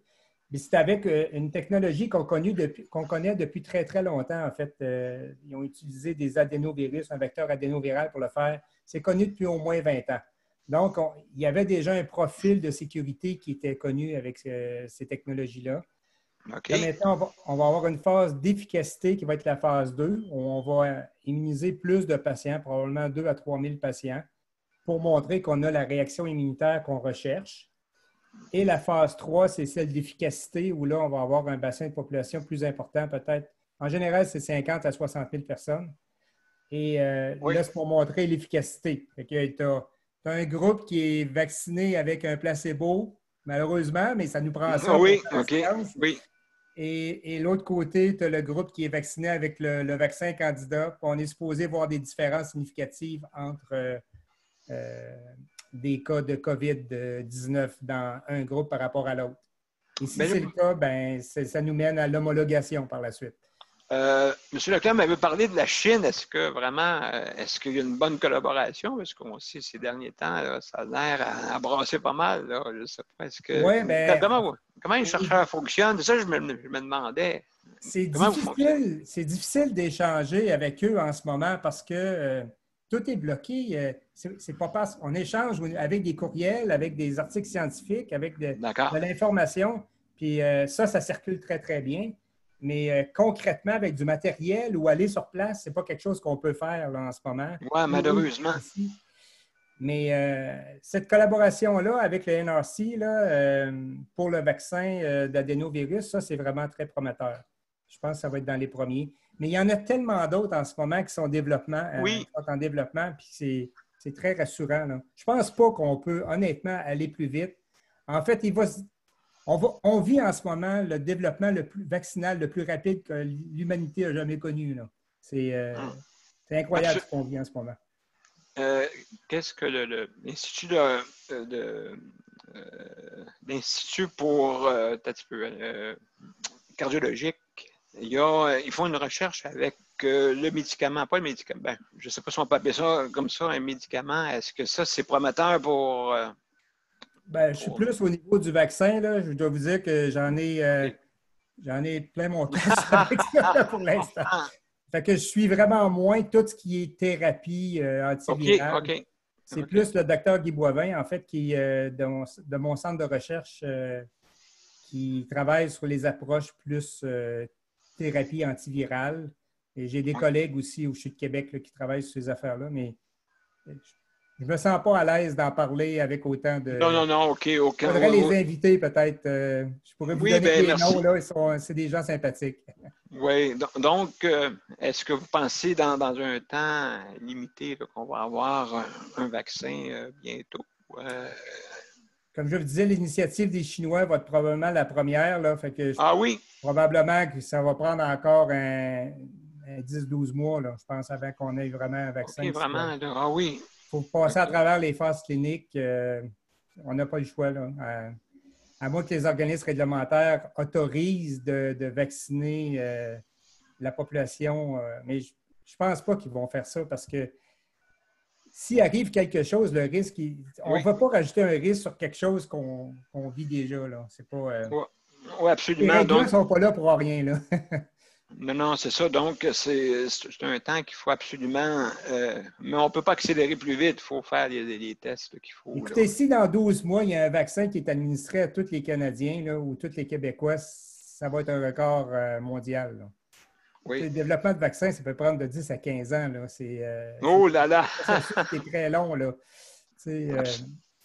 Mais c'est avec une technologie qu'on connaît depuis très, très longtemps, en fait. Ils ont utilisé des adénovirus, un vecteur adénoviral pour le faire. C'est connu depuis au moins 20 ans. Donc, il y avait déjà un profil de sécurité qui était connu avec ces technologies-là. Okay. Là, maintenant, on va avoir une phase d'efficacité qui va être la phase 2, où on va immuniser plus de patients, probablement 2 à 3 000 patients, pour montrer qu'on a la réaction immunitaire qu'on recherche. Et la phase 3, c'est celle d'efficacité, où là, on va avoir un bassin de population plus important, peut-être. En général, c'est 50 à 60 000 personnes. Et là, c'est pour montrer l'efficacité. Tu as un groupe qui est vacciné avec un placebo, malheureusement, mais ça nous prend ça. Oui, OK. Oui. Et l'autre côté, tu as le groupe qui est vacciné avec le vaccin candidat. On est supposé voir des différences significatives entre des cas de COVID-19 dans un groupe par rapport à l'autre. Et si c'est le cas, ben, ça nous mène à l'homologation par la suite. Monsieur Leclerc m'avait parlé de la Chine. Est-ce qu'il y a une bonne collaboration? Parce qu'on sait ces derniers temps, là, ça a l'air à brasser pas mal. Là. Je ne sais pas. Comment les chercheurs fonctionnent? C'est ça que je me demandais. C'est difficile d'échanger avec eux en ce moment parce que tout est bloqué. C'est pas parce on échange avec des courriels, avec des articles scientifiques, avec de l'information. Puis ça circule très, très bien. Mais concrètement, avec du matériel ou aller sur place, ce n'est pas quelque chose qu'on peut faire là, en ce moment. Oui, malheureusement. Mais cette collaboration-là avec le NRC là, pour le vaccin d'adénovirus, ça, c'est vraiment très prometteur. Je pense que ça va être dans les premiers. Mais il y en a tellement d'autres en ce moment qui sont en développement, puis c'est très rassurant. Là. Je ne pense pas qu'on peut honnêtement aller plus vite. En fait, On vit en ce moment le développement vaccinal le plus rapide que l'humanité a jamais connu. Là. C'est incroyable ce qu'on vit en ce moment. Qu'est-ce que l'Institut l'Institut pour cardiologique, ils font une recherche avec le médicament, pas le médicament. Ben, je ne sais pas si on peut appeler ça comme ça, un médicament. Est-ce que ça, c'est prometteur pour... je suis plus au niveau du vaccin. Là. Je dois vous dire que j'en ai plein mon casque avec ça là, pour l'instant. Fait que je suis vraiment moins tout ce qui est thérapie antivirale. OK. C'est plus le docteur Guy Boivin, en fait, qui est de mon centre de recherche qui travaille sur les approches plus thérapie antivirale. Et j'ai des collègues aussi au CHU de Québec là, qui travaillent sur ces affaires-là, mais je ne me sens pas à l'aise d'en parler avec autant de... Non, OK. Il faudrait les inviter peut-être. Je pourrais vous donner des noms, là. C'est des gens sympathiques. Oui. Donc, est-ce que vous pensez dans un temps limité là, qu'on va avoir un vaccin bientôt? Comme je vous disais, l'initiative des Chinois va être probablement la première. Là, fait que oui? Probablement que ça va prendre encore un 10-12 mois, là, je pense, avant qu'on ait vraiment un vaccin. OK, vraiment? Oui. Il faut passer à travers les phases cliniques. On n'a pas le choix. Là. À moins que les organismes réglementaires autorisent de vacciner la population. Mais je ne pense pas qu'ils vont faire ça parce que s'il arrive quelque chose, le risque, on ne va pas rajouter un risque sur quelque chose qu'on vit déjà. Là. C'est pas, oui, absolument. Les règles ne sont pas là pour rien. Là. Non, c'est ça. Donc, c'est un temps qu'il faut absolument... mais on ne peut pas accélérer plus vite. Il faut faire les tests qu'il faut. Écoutez, si dans 12 mois, il y a un vaccin qui est administré à tous les Canadiens là, ou tous les Québécois, ça va être un record mondial. Là. Oui. Le développement de vaccins, ça peut prendre de 10 à 15 ans. Là. Oh là là! C'est très long. Là.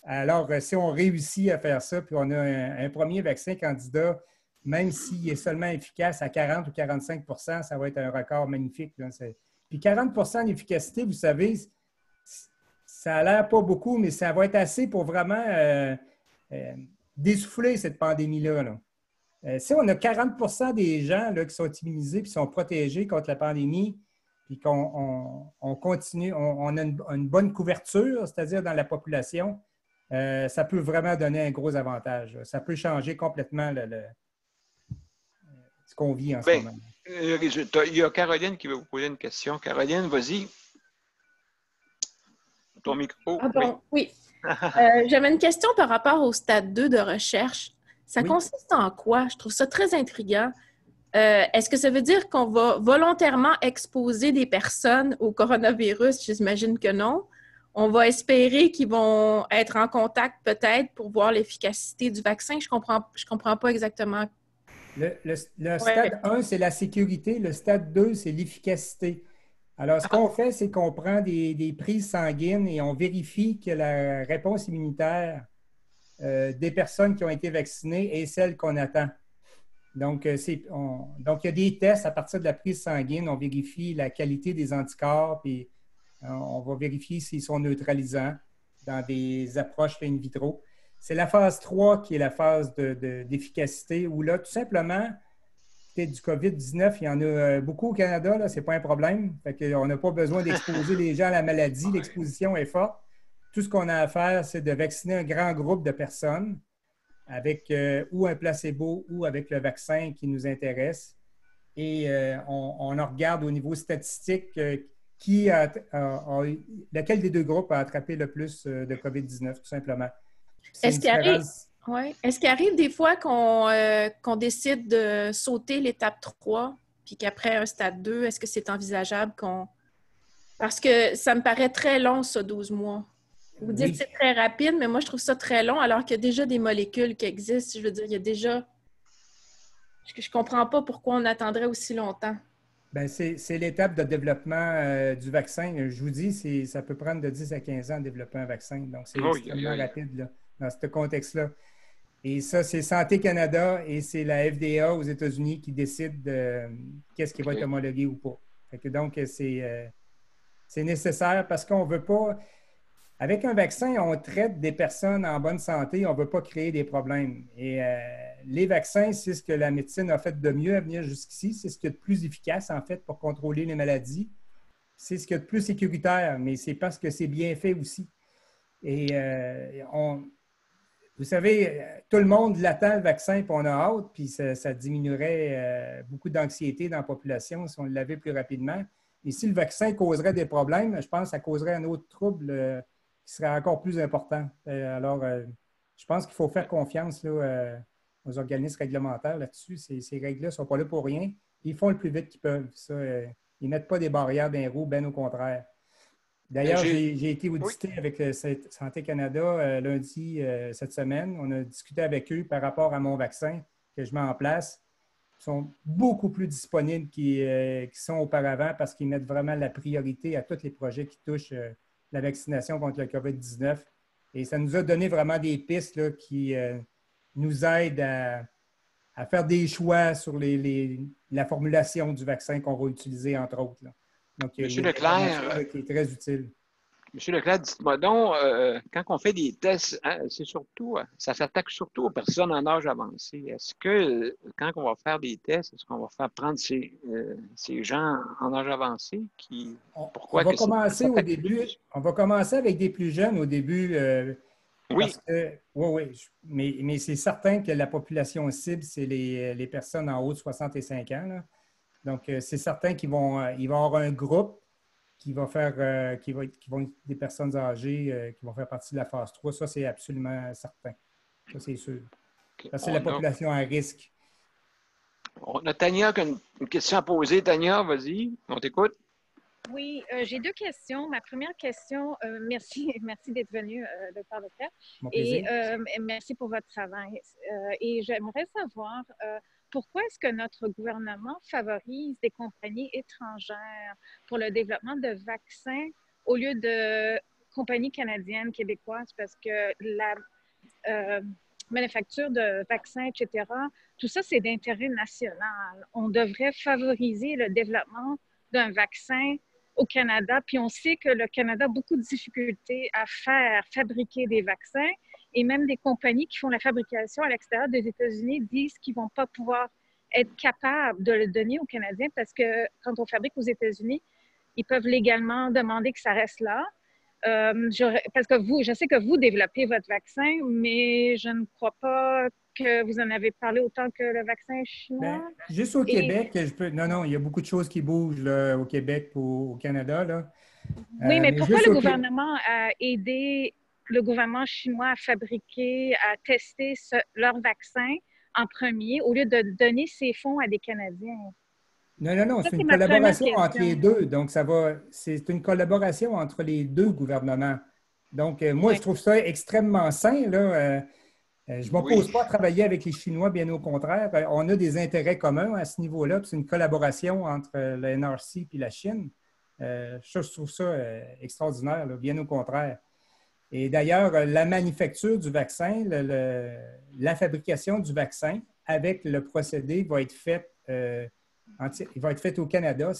Alors, si on réussit à faire ça, puis on a un premier vaccin candidat, même s'il est seulement efficace à 40 ou 45 % ça va être un record magnifique. Là. Puis 40 % d'efficacité, vous savez, ça a l'air pas beaucoup, mais ça va être assez pour vraiment dessouffler cette pandémie-là. Là. Si on a 40 % des gens là, qui sont immunisés et sont protégés contre la pandémie, puis qu'on continue, on a une bonne couverture, c'est-à-dire dans la population, ça peut vraiment donner un gros avantage. Ça peut changer complètement ce qu'on vit en ce moment. Il y a Caroline qui veut vous poser une question. Caroline, vas-y. Ton micro. Oui. J'avais une question par rapport au stade 2 de recherche. Ça consiste en quoi? Je trouve ça très intriguant. Est-ce que ça veut dire qu'on va volontairement exposer des personnes au coronavirus? J'imagine que non. On va espérer qu'ils vont être en contact peut-être pour voir l'efficacité du vaccin. Je comprends pas exactement. Le stade 1, c'est la sécurité. Le stade 2, c'est l'efficacité. Alors, ce qu'on fait, c'est qu'on prend des prises sanguines et on vérifie que la réponse immunitaire des personnes qui ont été vaccinées est celle qu'on attend. Donc, il y a des tests à partir de la prise sanguine. On vérifie la qualité des anticorps, puis on va vérifier s'ils sont neutralisants dans des approches in vitro. C'est la phase 3 qui est la phase d'efficacité, où là, tout simplement, peut-être du COVID-19, il y en a beaucoup au Canada, ce n'est pas un problème. Fait qu'on n'a pas besoin d'exposer les gens à la maladie. L'exposition est forte. Tout ce qu'on a à faire, c'est de vacciner un grand groupe de personnes avec ou un placebo ou avec le vaccin qui nous intéresse. Et on en regarde au niveau statistique lequel des deux groupes a attrapé le plus de COVID-19, tout simplement. Est-ce qu'il arrive des fois qu'on décide de sauter l'étape 3 puis qu'après un stade 2, est-ce que c'est envisageable qu'on... Parce que ça me paraît très long, ça, 12 mois. Vous dites que c'est très rapide, mais moi, je trouve ça très long, alors qu'il y a déjà des molécules qui existent. Je veux dire, il y a déjà... Je ne comprends pas pourquoi on attendrait aussi longtemps. Bien, c'est l'étape de développement du vaccin. Je vous dis, ça peut prendre de 10 à 15 ans de développer un vaccin. Donc, c'est extrêmement rapide là, dans ce contexte-là. Et ça, c'est Santé Canada et c'est la FDA aux États-Unis qui décide de qu'est-ce qui va être homologué ou pas. Donc, c'est nécessaire parce qu'on ne veut pas... Avec un vaccin, on traite des personnes en bonne santé, on ne veut pas créer des problèmes. Et les vaccins, c'est ce que la médecine a fait de mieux à venir jusqu'ici. C'est ce qui est de plus efficace, en fait, pour contrôler les maladies. C'est ce qui est de plus sécuritaire, mais c'est parce que c'est bien fait aussi. Et vous savez, tout le monde l'attend, le vaccin, puis on a hâte, puis ça diminuerait beaucoup d'anxiété dans la population si on l'avait plus rapidement. Et si le vaccin causerait des problèmes, je pense que ça causerait un autre trouble qui serait encore plus important. Alors, je pense qu'il faut faire confiance là, aux organismes réglementaires là-dessus. Ces règles-là ne sont pas là pour rien. Ils font le plus vite qu'ils peuvent. Ça, ils ne mettent pas des barrières dans les roues, bien au contraire. D'ailleurs, j'ai été audité avec Santé Canada lundi cette semaine. On a discuté avec eux par rapport à mon vaccin que je mets en place. Ils sont beaucoup plus disponibles qu'ils sont auparavant parce qu'ils mettent vraiment la priorité à tous les projets qui touchent la vaccination contre le COVID-19. Et ça nous a donné vraiment des pistes là, qui nous aident à faire des choix sur la formulation du vaccin qu'on va utiliser, entre autres. Là. Donc, Monsieur Leclerc, qui est très utile. Monsieur Leclerc, dites-moi donc, quand on fait des tests, hein, ça s'attaque surtout aux personnes en âge avancé. Est-ce que quand on va faire des tests, est-ce qu'on va faire prendre ces gens en âge avancé on va commencer au début. On va commencer avec des plus jeunes au début. Oui. Oui, mais c'est certain que la population cible, c'est les personnes en haut de 65 ans. Là. Donc, c'est certain qu'il va y avoir un groupe qui vont être des personnes âgées qui vont faire partie de la phase 3. Ça, c'est absolument certain. Ça, c'est sûr. Ça, c'est la population à risque. On a Tania qui a une question à poser. Tania, vas-y, on t'écoute. Oui, j'ai 2 questions. Ma première question, merci d'être venu, Dr. Leclerc. Et merci pour votre travail. Et j'aimerais savoir pourquoi est-ce que notre gouvernement favorise des compagnies étrangères pour le développement de vaccins au lieu de compagnies canadiennes, québécoises, parce que la manufacture de vaccins, etc., tout ça, c'est d'intérêt national. On devrait favoriser le développement d'un vaccin au Canada, puis on sait que le Canada a beaucoup de difficultés à fabriquer des vaccins, et même des compagnies qui font la fabrication à l'extérieur des États-Unis disent qu'ils ne vont pas pouvoir être capables de le donner aux Canadiens parce que quand on fabrique aux États-Unis, ils peuvent légalement demander que ça reste là. Parce que je sais que vous développez votre vaccin, mais je ne crois pas que vous en avez parlé autant que le vaccin chinois. Bien, juste au Québec, non, il y a beaucoup de choses qui bougent là, au Québec ou au Canada. Là. Oui, mais pourquoi le gouvernement a aidé le gouvernement chinois à fabriquer, à tester leur vaccin en premier au lieu de donner ces fonds à des Canadiens? Non, c'est une collaboration entre les deux. Donc, c'est une collaboration entre les deux gouvernements. Donc, moi, je trouve ça extrêmement sain. Là. Je ne m'oppose pas à travailler avec les Chinois, bien au contraire. On a des intérêts communs à ce niveau-là. C'est une collaboration entre le NRC et la Chine. Je trouve ça extraordinaire, là, bien au contraire. Et d'ailleurs, la manufacture du vaccin, la fabrication du vaccin avec le procédé va être faite au Canada.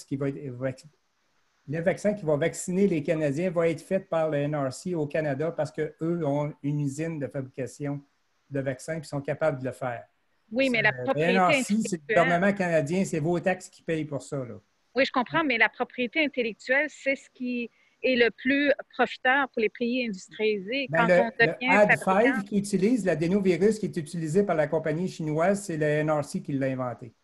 Le vaccin qui va vacciner les Canadiens va être fait par le NRC au Canada parce qu'eux ont une usine de fabrication de vaccins et sont capables de le faire. Oui, mais la propriété le NRC, intellectuelle... c'est le gouvernement canadien, c'est vos taxes qui payent pour ça. Là. Oui, je comprends, mais la propriété intellectuelle, c'est ce qui est le plus profiteur pour les pays industrialisés. Quand on devient Ad5 qui utilise l'adénovirus qui est utilisé par la compagnie chinoise, c'est le NRC qui l'a inventé.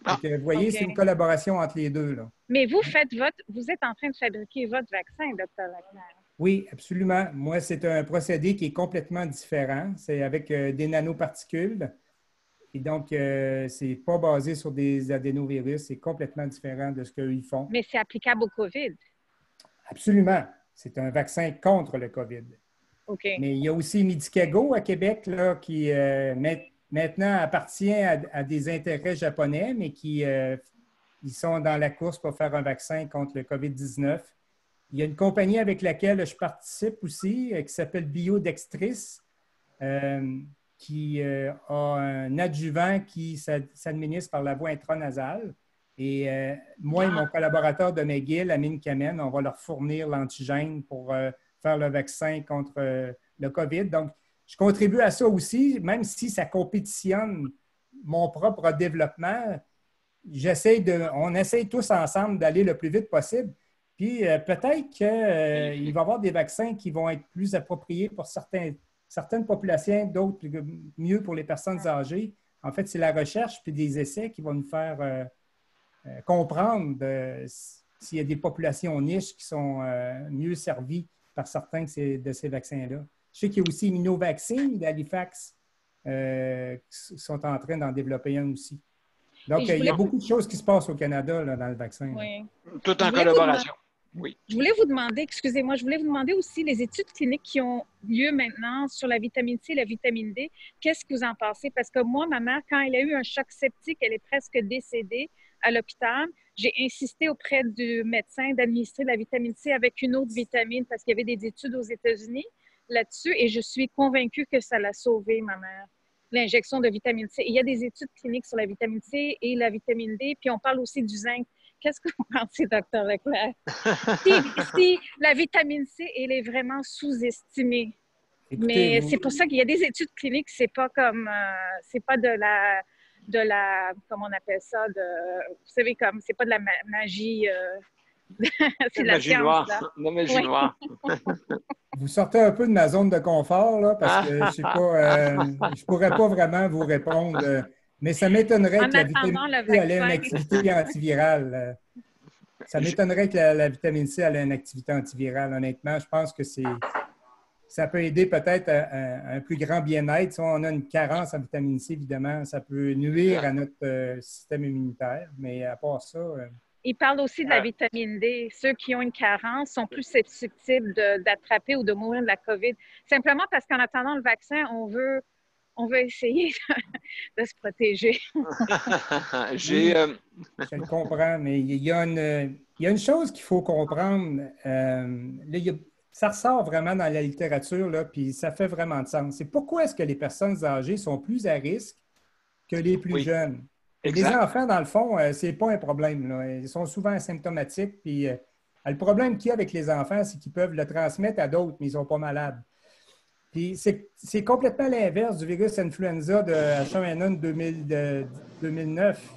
Donc, vous voyez, c'est une collaboration entre les deux. Là. Mais vous êtes en train de fabriquer votre vaccin, Dr. Leclerc. Oui, absolument. Moi, c'est un procédé qui est complètement différent. C'est avec des nanoparticules. Et donc, ce n'est pas basé sur des adénovirus. C'est complètement différent de ce qu'ils font. Mais c'est applicable au COVID. Absolument. C'est un vaccin contre le COVID. OK. Mais il y a aussi Medicago à Québec là, qui maintenant appartient à des intérêts japonais, mais qui ils sont dans la course pour faire un vaccin contre le COVID-19. Il y a une compagnie avec laquelle je participe aussi, qui s'appelle Biodextris, qui a un adjuvant qui s'administre par la voie intranasale. Et moi et mon collaborateur de McGill, Amin Kamen, on va leur fournir l'antigène pour faire le vaccin contre le COVID. Donc, je contribue à ça aussi, même si ça compétitionne mon propre développement. On essaye tous ensemble d'aller le plus vite possible. Puis peut-être qu'il va y avoir des vaccins qui vont être plus appropriés pour certaines populations, d'autres mieux pour les personnes âgées. En fait, c'est la recherche puis des essais qui vont nous faire comprendre s'il y a des populations niches qui sont mieux servies par certains de ces vaccins-là. Je sais qu'il y a aussi Immunovaccine d'Halifax qui sont en train d'en développer un aussi. Donc, il y a beaucoup de choses qui se passent au Canada là, dans le vaccin. Oui. Tout en collaboration. Oui. Je voulais vous demander, excusez-moi, je voulais vous demander aussi les études cliniques qui ont lieu maintenant sur la vitamine C et la vitamine D. Qu'est-ce que vous en pensez? Parce que moi, ma mère, quand elle a eu un choc septique, elle est presque décédée à l'hôpital. J'ai insisté auprès du médecin d'administrer la vitamine C avec une autre vitamine parce qu'il y avait des études aux États-Unis là-dessus et je suis convaincue que ça l'a sauvée, ma mère, l'injection de vitamine C. Et il y a des études cliniques sur la vitamine C et la vitamine D, puis on parle aussi du zinc. Qu'est-ce que vous pensez, Dr. Leclerc? si la vitamine C, elle est vraiment sous-estimée. Mais c'est pour ça qu'il y a des études cliniques, c'est pas comme, c'est pas de la, comment on appelle ça, vous savez, comme, c'est pas de la magie, c'est de la magie science. Noire. Là. La magie noire. Vous sortez un peu de ma zone de confort, là, parce que je sais pas, je pourrais pas vraiment vous répondre. Mais ça m'étonnerait que la vitamine C ait une activité antivirale. Ça m'étonnerait que la vitamine C ait une activité antivirale. Honnêtement, je pense que ça peut aider peut-être à un plus grand bien-être. Si on a une carence en vitamine C, évidemment, ça peut nuire à notre système immunitaire. Mais à part ça... Il parle aussi de la vitamine D. Ceux qui ont une carence sont plus susceptibles d'attraper ou de mourir de la COVID. Simplement parce qu'en attendant le vaccin, on veut essayer de se protéger. Je le comprends, mais il y a une chose qu'il faut comprendre. Ça ressort vraiment dans la littérature, là, puis ça fait vraiment de sens. C'est pourquoi est-ce que les personnes âgées sont plus à risque que les plus jeunes? Les enfants, dans le fond, c'est pas un problème. Là. Ils sont souvent asymptomatiques. Puis, le problème qu'il y a avec les enfants, c'est qu'ils peuvent le transmettre à d'autres, mais ils ne sont pas malades. Puis c'est complètement l'inverse du virus influenza de H1N1 de 2009,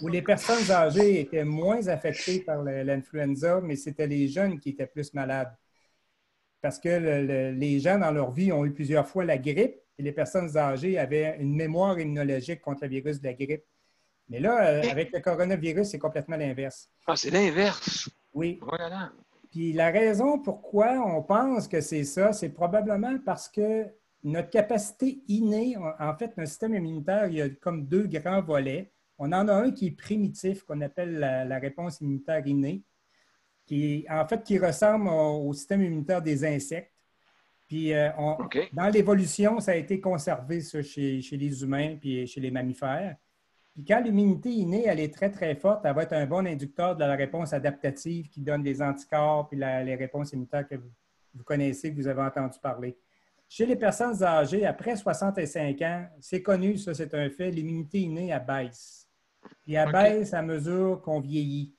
où les personnes âgées étaient moins affectées par l'influenza, mais c'était les jeunes qui étaient plus malades. Parce que les gens, dans leur vie, ont eu plusieurs fois la grippe, et les personnes âgées avaient une mémoire immunologique contre le virus de la grippe. Mais là, avec le coronavirus, c'est complètement l'inverse. Ah, c'est l'inverse? Oui. Voilà. Puis la raison pourquoi on pense que c'est ça, c'est probablement parce que notre capacité innée, en fait, notre système immunitaire, il y a comme deux grands volets. On en a un qui est primitif, qu'on appelle la réponse immunitaire innée, qui ressemble au système immunitaire des insectes. Puis dans l'évolution, ça a été conservé ça, chez les humains puis chez les mammifères. Puis quand l'immunité innée, elle est très, très forte, elle va être un bon inducteur de la réponse adaptative qui donne des anticorps puis les réponses immunitaires que vous connaissez, que vous avez entendu parler. Chez les personnes âgées, après 65 ans, c'est connu, ça c'est un fait, l'immunité innée, elle baisse. Puis elle baisse à mesure qu'on vieillit.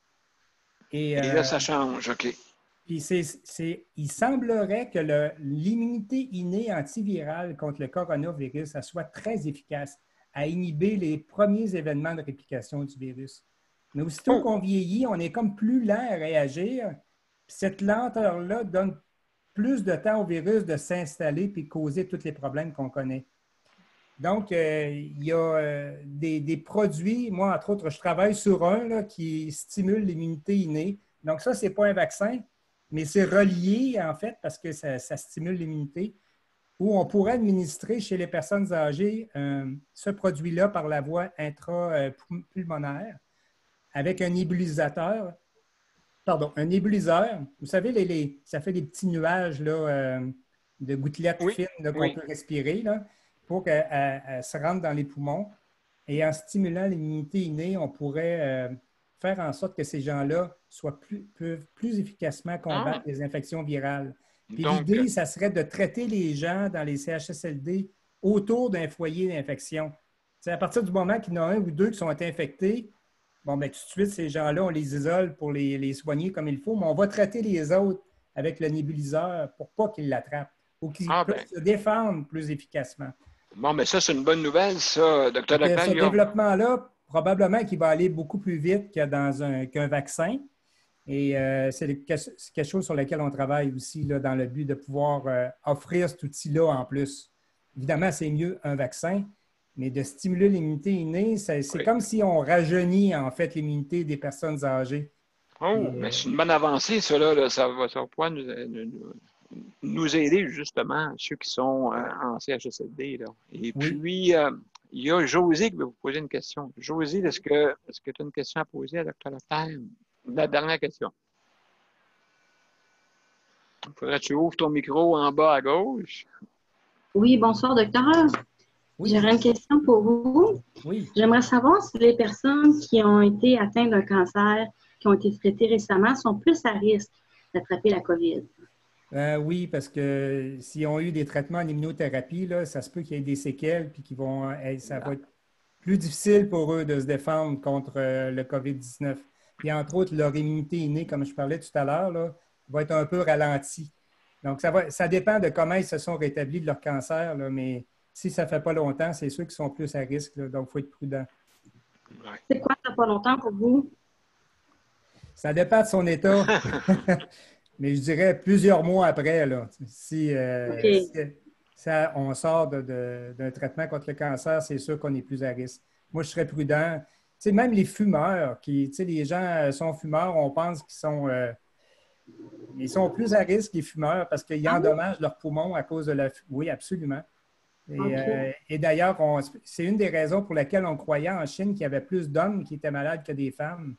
Et là, ça change, OK. Puis il semblerait que l'immunité innée antivirale contre le coronavirus, elle soit très efficace à inhiber les premiers événements de réplication du virus. Mais aussitôt qu'on vieillit, on est comme plus lent à réagir. Puis cette lenteur-là donne plus de temps au virus de s'installer puis de causer tous les problèmes qu'on connaît. Donc, il y a des produits, moi, entre autres, je travaille sur un là, qui stimule l'immunité innée. Donc, ça, ce n'est pas un vaccin, mais c'est relié, en fait, parce que ça stimule l'immunité, où on pourrait administrer chez les personnes âgées ce produit-là par la voie intrapulmonaire avec un nébulisateur. Pardon, un nébulizeur. Vous savez, ça fait des petits nuages là, de gouttelettes fines qu'on peut respirer là, pour qu'elles se rentrent dans les poumons. Et en stimulant l'immunité innée, on pourrait faire en sorte que ces gens-là peuvent plus efficacement combattre les infections virales. Puis l'idée, ça serait de traiter les gens dans les CHSLD autour d'un foyer d'infection. C'est à partir du moment qu'il y en a un ou deux qui sont infectés, bon, bien, tout de suite, ces gens-là, on les isole pour les soigner comme il faut, mais on va traiter les autres avec le nébuliseur pour pas qu'ils l'attrapent. ou qui Ah, peuvent ben. se défendre plus efficacement. Bon, mais ça, c'est une bonne nouvelle, ça, Dr. Leclerc. Ce développement-là, probablement qu'il va aller beaucoup plus vite qu'un vaccin. Et c'est quelque chose sur lequel on travaille aussi là, dans le but de pouvoir offrir cet outil-là en plus. Évidemment, c'est mieux un vaccin, mais de stimuler l'immunité innée, c'est comme si on rajeunit en fait l'immunité des personnes âgées. Oh, mais c'est une bonne avancée, ça, là. Ça va pouvoir nous aider, justement, ceux qui sont en CHSLD, là. Et puis, il y a José qui veut vous poser une question. José, est-ce que tu as une question à poser à Dr. Leclerc? La dernière question. Il faudrait que tu ouvres ton micro en bas à gauche. Oui, bonsoir, docteur. Oui. J'aurais une question pour vous. Oui. J'aimerais savoir si les personnes qui ont été atteintes d'un cancer, qui ont été traitées récemment, sont plus à risque d'attraper la COVID. Oui, parce que s'ils ont eu des traitements en immunothérapie, là, ça se peut qu'il y ait des séquelles puis ça va être plus difficile pour eux de se défendre contre le COVID-19. Puis, entre autres, leur immunité innée, comme je parlais tout à l'heure, va être un peu ralentie. Donc, ça dépend de comment ils se sont rétablis de leur cancer, là, mais si ça ne fait pas longtemps, c'est ceux qui sont plus à risque, là, donc il faut être prudent. C'est quoi, ça fait pas longtemps pour vous? Ça dépend de son état, mais je dirais plusieurs mois après, là, si on sort d'un traitement contre le cancer, c'est sûr qu'on est plus à risque. Moi, je serais prudent. Tu sais, même les fumeurs, les gens sont fumeurs, on pense ils sont plus à risque, les fumeurs, parce qu'ils endommagent leurs poumons à cause de la fumée. Oui, absolument. Et d'ailleurs, c'est une des raisons pour lesquelles on croyait en Chine qu'il y avait plus d'hommes qui étaient malades que des femmes.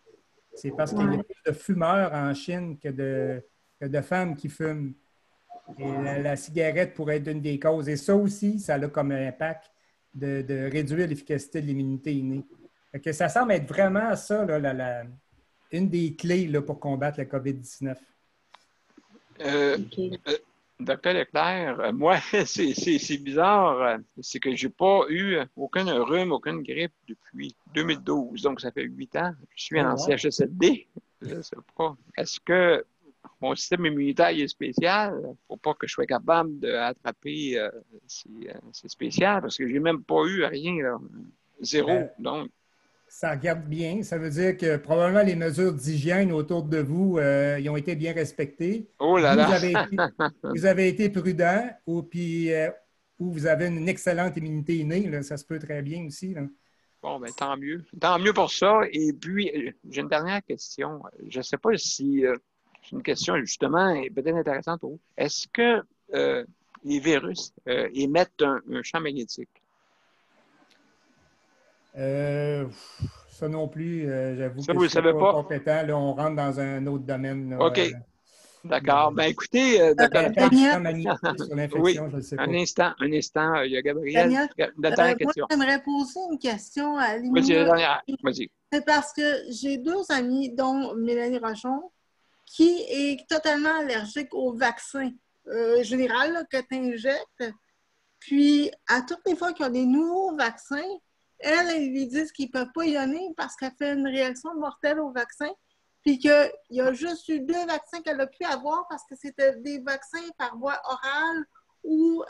C'est parce qu'il y a plus de fumeurs en Chine que de femmes qui fument. Et la cigarette pourrait être une des causes. Et ça aussi, ça a comme impact de réduire l'efficacité de l'immunité innée. Que ça semble être vraiment ça, là, une des clés là, pour combattre la COVID-19. Dr. Leclerc, moi, c'est bizarre. C'est que je n'ai pas eu aucun rhume, aucune grippe depuis 2012. Donc, ça fait 8 ans. Je suis en CHSLD. Je ne sais pas. Est-ce que mon système immunitaire est spécial? Il ne faut pas que je sois capable d'attraper c'est spécial parce que je n'ai même pas eu rien. Là. Zéro. Donc. Ça regarde bien. Ça veut dire que probablement les mesures d'hygiène autour de vous ils ont été bien respectées. Oh là là! Vous avez été prudent ou vous avez une excellente immunité innée. Là, ça se peut très bien aussi. Là. Bon, bien, tant mieux. Tant mieux pour ça. Et puis, j'ai une dernière question. Je ne sais pas si c'est une question justement peut-être intéressante pour vous. Est-ce que les virus émettent un champ magnétique? Ça non plus, j'avoue ça, que vous je ne suis pas compétent. Là, on rentre dans un autre domaine. Là, OK. D'accord. Ben écoutez, Daniel, sur l'infection, je ne sais pas. Un instant, il y a Gabriel. Daniel, la dernière question. Moi, j'aimerais poser une question à Vas-y. C'est parce que j'ai 2 amis, dont Mélanie Rochon, qui est totalement allergique au vaccin général là, que tu injectes. Puis, à toutes les fois qu'il y a des nouveaux vaccins, elles lui disent qu'ils ne peuvent pas y donner parce qu'elle fait une réaction mortelle au vaccin. Puis qu'il y a juste eu 2 vaccins qu'elle a pu avoir parce que c'était des vaccins par voie orale ou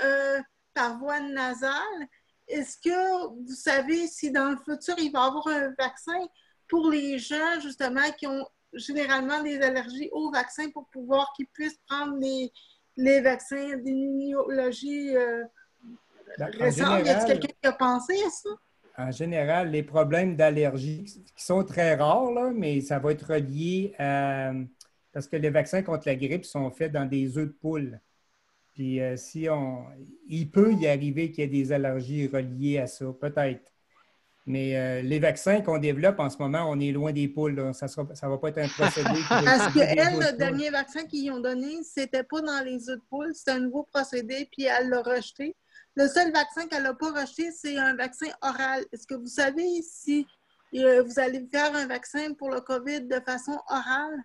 par voie nasale. Est-ce que vous savez si dans le futur, il va y avoir un vaccin pour les gens, justement, qui ont généralement des allergies aux vaccins pour pouvoir qu'ils puissent prendre les vaccins d'immunologie récente? Y a-t-il quelqu'un qui a pensé à ça? En général, les problèmes d'allergie qui sont très rares, là, mais ça va être relié à... Parce que les vaccins contre la grippe sont faits dans des œufs de poule. Puis il peut y arriver qu'il y ait des allergies reliées à ça, peut-être. Mais les vaccins qu'on développe en ce moment, on est loin des poules. Là. Ça ne va pas être un procédé. Parce qu'elle, le dernier vaccin qu'ils ont donné, c'était pas dans les œufs de poule, c'était un nouveau procédé, puis elle l'a rejeté. Le seul vaccin qu'elle n'a pas rejeté, c'est un vaccin oral. Est-ce que vous savez si vous allez faire un vaccin pour le COVID de façon orale?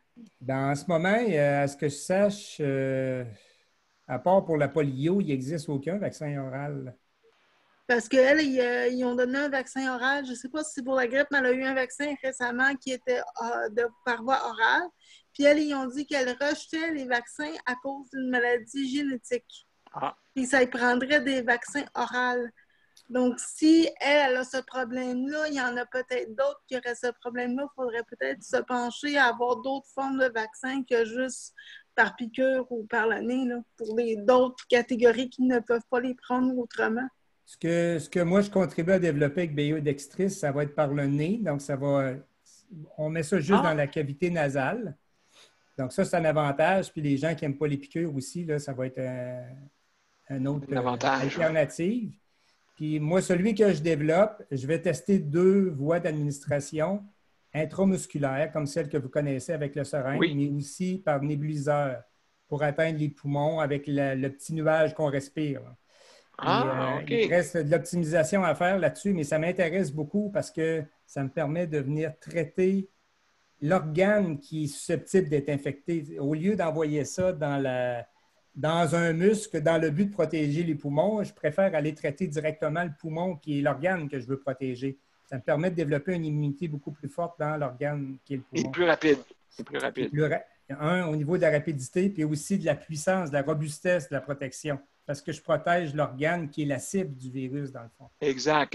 En ce moment, à ce que je sache, à part pour la polio, il n'existe aucun vaccin oral. Parce qu'elle, ils ont donné un vaccin oral. Je ne sais pas si c'est pour la grippe, mais elle a eu un vaccin récemment qui était par voie orale. Puis elle, ils ont dit qu'elle rejetait les vaccins à cause d'une maladie génétique. Puis ça lui prendrait des vaccins oraux. Donc, si elle a ce problème-là, il y en a peut-être d'autres qui auraient ce problème-là. Il faudrait peut-être se pencher à avoir d'autres formes de vaccins que juste par piqûre ou par le nez, là, pour d'autres catégories qui ne peuvent pas les prendre autrement. Ce que moi, je contribue à développer avec BioDextris, ça va être par le nez. Donc, on met ça juste dans la cavité nasale. Donc, ça, c'est un avantage. Puis les gens qui n'aiment pas les piqûres aussi, là, ça va être un autre alternative. Puis moi, celui que je développe, je vais tester 2 voies d'administration intramusculaires, comme celle que vous connaissez avec le seringue, mais aussi par nébuliseur pour atteindre les poumons avec le petit nuage qu'on respire. Il reste de l'optimisation à faire là-dessus, mais ça m'intéresse beaucoup parce que ça me permet de venir traiter l'organe qui est susceptible d'être infecté. Au lieu d'envoyer ça dans un muscle dans le but de protéger les poumons, je préfère aller traiter directement le poumon qui est l'organe que je veux protéger. Ça me permet de développer une immunité beaucoup plus forte dans l'organe qui est le poumon. Et plus rapide. C'est plus rapide. Au niveau de la rapidité, puis aussi de la puissance, de la robustesse de la protection. Parce que je protège l'organe qui est la cible du virus, dans le fond. Exact.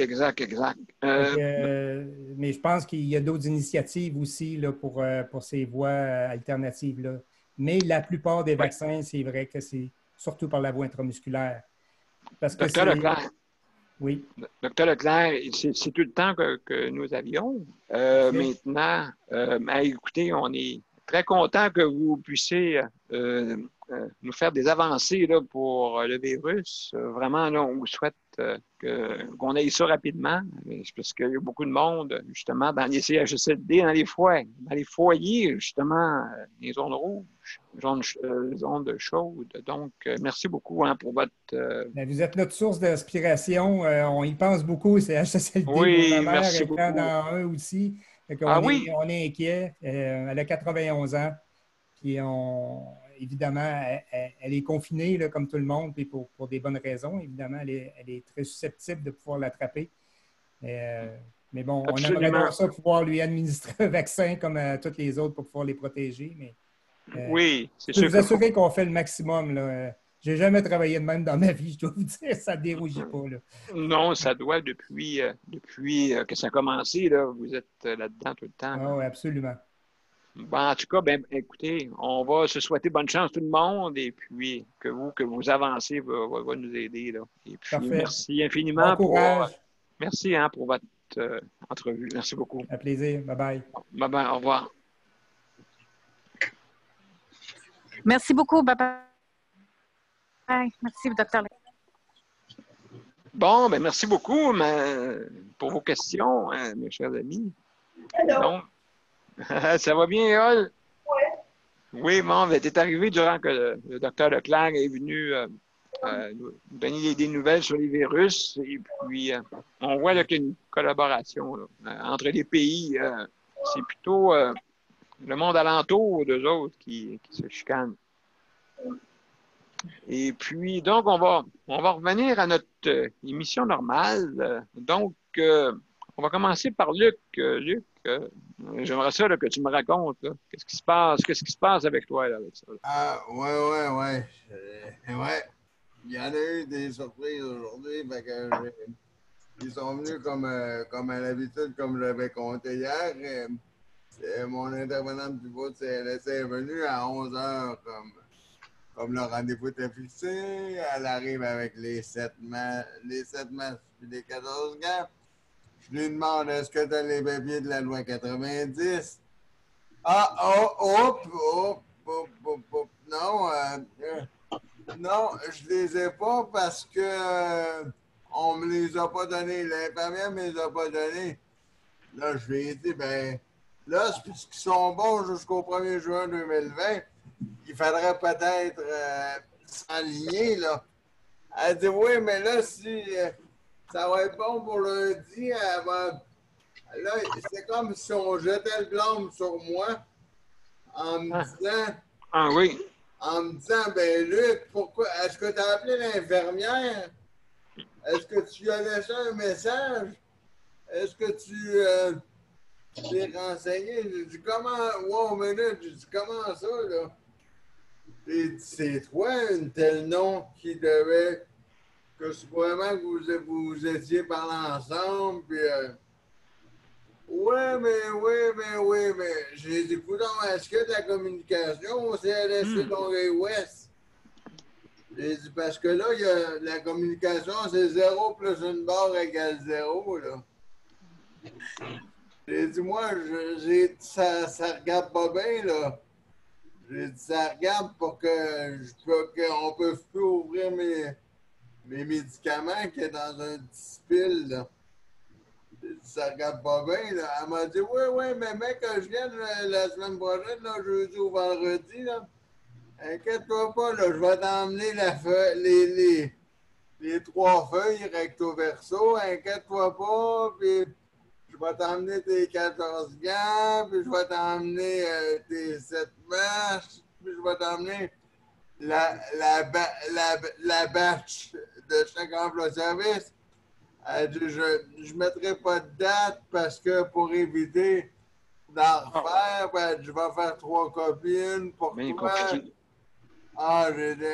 Mais je pense qu'il y a d'autres initiatives aussi là, pour ces voies alternatives-là. Mais la plupart des vaccins, c'est vrai que c'est surtout par la voie intramusculaire. Parce que Docteur Leclerc. Oui. Docteur Leclerc, c'est tout le temps que nous avions. Maintenant, écoutez, on est très content que vous puissiez nous faire des avancées là, pour le virus. Vraiment, là, on vous souhaite qu'on aille ça rapidement, parce qu'il y a beaucoup de monde, justement, dans les CHSLD, dans les foyers, justement, les zones rouges, zones chaudes. Donc, merci beaucoup pour votre... Vous êtes notre source d'inspiration. On y pense beaucoup, CHSLD. Oui, ma mère merci est beaucoup. dans un aussi. On est inquiet. Elle a 91 ans. Puis, évidemment, elle est confinée, là, comme tout le monde, puis pour des bonnes raisons. Évidemment, elle est très susceptible de pouvoir l'attraper. Mais bon, Absolument. On aimerait ça pouvoir lui administrer un vaccin comme à toutes les autres pour pouvoir les protéger. Mais, oui, c'est sûr. Je peux vous assurer que... qu'on fait le maximum. Je n'ai jamais travaillé de même dans ma vie, je dois vous dire. Ça ne dérougit pas. Là. Non, ça doit depuis que ça a commencé. Là, vous êtes là-dedans tout le temps. Ah oui, absolument. Bon, en tout cas, écoutez, on va se souhaiter bonne chance tout le monde et puis que vous avancez va nous aider. Là. Et puis, parfait. Merci infiniment bon courage. Merci pour votre entrevue. Merci beaucoup. À plaisir. Bye-bye. Bye-bye. Au revoir. Merci beaucoup. Bye-bye. Merci, docteur. Bon, merci beaucoup pour vos questions, mes chers amis. Donc, ça va bien, Yol? Oui. Oui, bon, tu es arrivé durant que le docteur Leclerc est venu nous donner des nouvelles sur les virus. Et puis, on voit qu'il y a une collaboration entre les pays. C'est plutôt le monde alentour d'eux autres qui se chicanent. Et puis, donc, on va revenir à notre émission normale. Donc, on va commencer par Luc. Luc, j'aimerais ça là, que tu me racontes. Qu'est-ce qui se passe avec toi là, avec ça? Ouais. Il y en a eu des surprises aujourd'hui. Ils sont venus comme à l'habitude, comme je l'avais compté hier. Mon intervenante du vote CLSC est venue à 11h comme le rendez-vous était fixé. Elle arrive avec les 7 masques et les 14 gants. Je lui demande, est-ce que tu as les papiers de la loi 90? Non, je les ai pas parce que on me les a pas donnés. L'infirmière me les a pas donnés. Là, je lui ai dit, là, puisqu'ils sont bons jusqu'au 1er juin 2020, il faudrait peut-être s'aligner, là. Elle dit, oui, mais là, si ça va être bon pour lundi, là, c'est comme si on jetait le blâme sur moi en me disant... Ah oui? En me disant, Luc, pourquoi... Est-ce que tu as appelé l'infirmière? Est-ce que tu lui as laissé un message? Est-ce que tu t'es renseigné? J'ai dit, comment... Wow, minute, j'ai dit, comment ça, là? J'ai dit, c'est toi, un tel nom qui devait... que supposément que vous étiez parlé ensemble, puis... oui, mais j'ai dit, coudonc, est-ce que de la communication au CLSC Longueuil-Ouest? J'ai dit, parce que là, la communication, c'est 0 plus une barre égale 0, là. J'ai dit, moi, ça regarde pas bien, là. J'ai dit, ça regarde pour qu'on ne peut plus ouvrir mes médicaments qui est dans un petit pile, là. Ça regarde pas bien, là. Elle m'a dit, oui, mais mec, je viens la semaine prochaine, là, jeudi ou vendredi, là. Inquiète-toi pas, là, je vais t'emmener les 3 feuilles recto verso, inquiète-toi pas, puis je vais t'emmener tes 14 gants, puis je vais t'emmener tes 7 marches, puis je vais t'emmener la batch de chaque emploi-service. Elle dit, je ne mettrai pas de date parce que pour éviter d'en refaire, ben, je vais faire 3 copines pour toi. Ah, j'ai dit,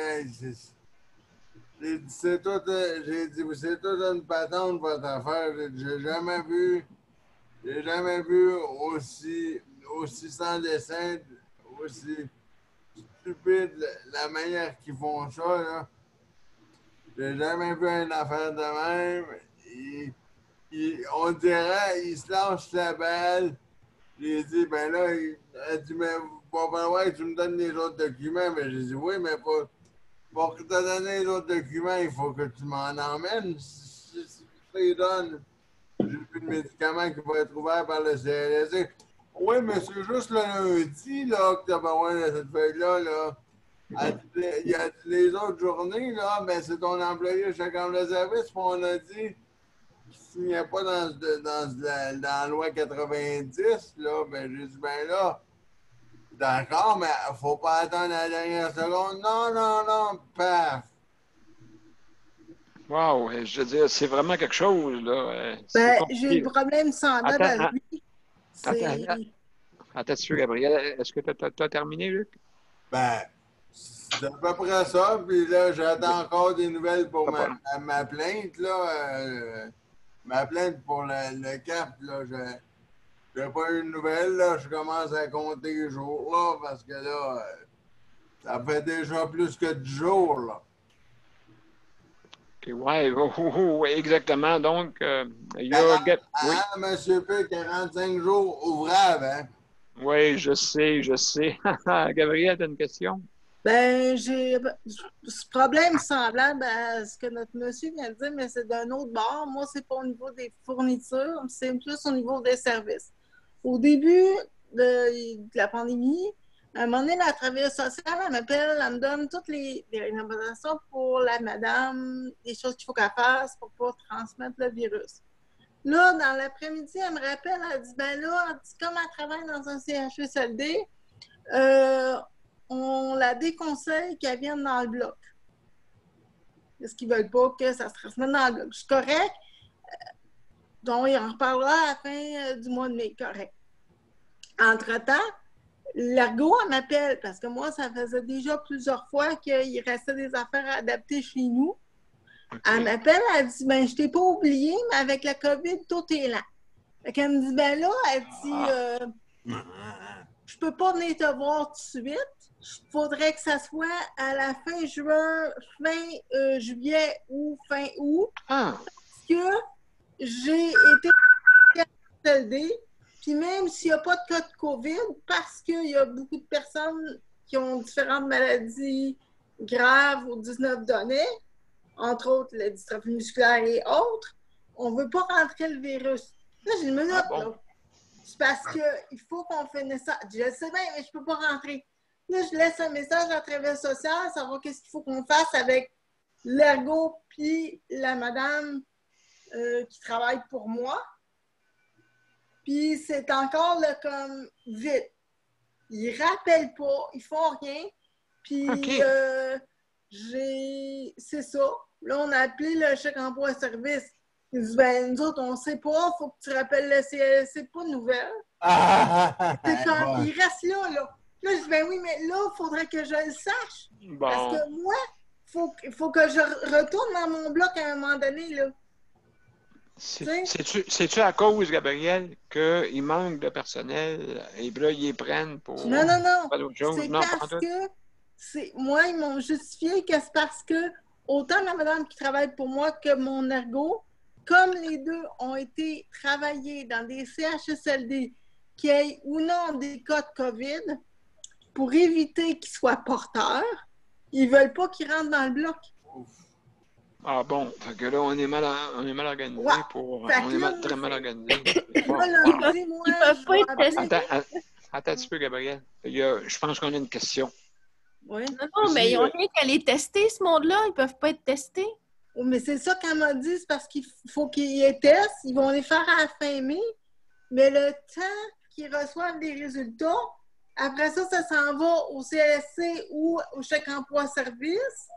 c'est toute une patente votre affaire. J'ai jamais vu aussi sans dessin, aussi stupide la manière qu'ils font ça, là. J'ai jamais vu une affaire de même. On dirait, il se lance la balle. J'ai dit, ben là, elle dit, mais bon, ben ouais, tu me donnes les autres documents. Mais j'ai dit, oui, mais pour te donner les autres documents, il faut que tu m'en emmènes. Si je te les donne, j'ai plus de médicaments qui vont être ouverts par le CLSC. Oui, mais c'est juste le lundi, là, que tu as besoin de cette feuille-là, là. Il y a les autres journées, là, ben c'est ton employé chez le service, puis on a dit qu'il n'y a pas dans la loi 90, là, ben j'ai dit, ben là, d'accord, mais il ne faut pas attendre la dernière seconde. Non, paf! Wow, je veux dire, c'est vraiment quelque chose, là. Ben, j'ai un problème semblable à lui. Attends, Gabriel, est-ce que tu as terminé, Luc? Ben, c'est à peu près ça, puis là, j'attends encore des nouvelles pour ma plainte, là. Ma plainte pour le CAP, là, j'ai pas eu de nouvelles, là. Je commence à compter les jours, là, parce que là, ça fait déjà plus que 10 jours, là. Oui, exactement. Donc, il y a... Monsieur P, 45 jours ouvrables, hein? Oui, je sais. Gabriel, tu as une question? Ben, j'ai ce problème semblable à ce que notre monsieur vient de dire, mais c'est d'un autre bord. Moi, c'est pas au niveau des fournitures, c'est plus au niveau des services. Au début de la pandémie, à un moment donné, la travailleuse sociale, elle m'appelle, elle me donne toutes les recommandations pour la madame, les choses qu'il faut qu'elle fasse pour pas transmettre le virus. Là, dans l'après-midi, elle me rappelle, elle dit, ben là, elle dit, comme elle travaille dans un CHSLD, on la déconseille qu'elle vienne dans le bloc. Parce qu'ils ne veulent pas que ça se transmette dans le bloc. Je suis correct. Donc, il en reparlera à la fin du mois de mai. Correct. Entre-temps, l'ergo, elle m'appelle parce que moi, ça faisait déjà plusieurs fois qu'il restait des affaires à adapter chez nous. Okay. Elle m'appelle, elle dit, ben, je t'ai pas oublié, mais avec la COVID, tout est lent. Fait qu'elle me dit, ben là, elle dit, je peux pas venir te voir tout de suite. Il faudrait que ça soit à la fin juin, fin juillet ou fin août. Parce que j'ai été CLD, puis même s'il n'y a pas de cas de COVID, parce qu'il y a beaucoup de personnes qui ont différentes maladies graves aux 19 données, entre autres la dystrophie musculaire et autres, on ne veut pas rentrer le virus. Là, j'ai une minute, là. C'est parce qu'il faut qu'on finisse ça. Je le sais bien, mais je ne peux pas rentrer. Là, je laisse un message à la travailleuse sociale, savoir qu'est-ce qu'il faut qu'on fasse avec l'ergo puis la madame qui travaille pour moi. Puis c'est encore là, comme vite. Ils ne rappellent pas, ils font rien. Puis c'est ça. Là, on a appelé le chèque emploi service. Ils disent, ben, nous autres, on ne sait pas, il faut que tu rappelles le CLSC, pas de nouvelles. C'est comme, il reste là. Là, je dis, ben oui, mais là, il faudrait que je le sache. Parce Bon. que moi, il faut que je retourne dans mon bloc à un moment donné, là. C'est-tu à cause, Gabriel, qu'il manque de personnel et puis là, ils les prennent pour Non, non, non. pas d'autre chose? C'est Non, pas en parce tout. que moi, ils m'ont justifié que c'est parce que autant la madame qui travaille pour moi que mon ergo, comme les deux ont été travaillés dans des CHSLD qui aient ou non des cas de COVID, pour éviter qu'ils soient porteurs, ils veulent pas qu'ils rentrent dans le bloc. Ah bon, fait que là, on est mal organisé Ouais. pour. Fait On que est là, très mal organisé. Moi, Bon, lundi, moi, Ils peuvent je pas vais être testés. appeler. Attends un petit peu, Gabriel. Je pense qu'on a une question. Oui. Non, mais ils n'ont rien qu'à les tester, ce monde-là. Ils peuvent pas être testés. Oh, mais c'est ça qu'elle m'a dit, c'est parce qu'il faut qu'ils les testent. Ils vont les faire à la fin mai. Mais le temps qu'ils reçoivent des résultats, après ça, ça s'en va au CLSC ou au chèque emploi-service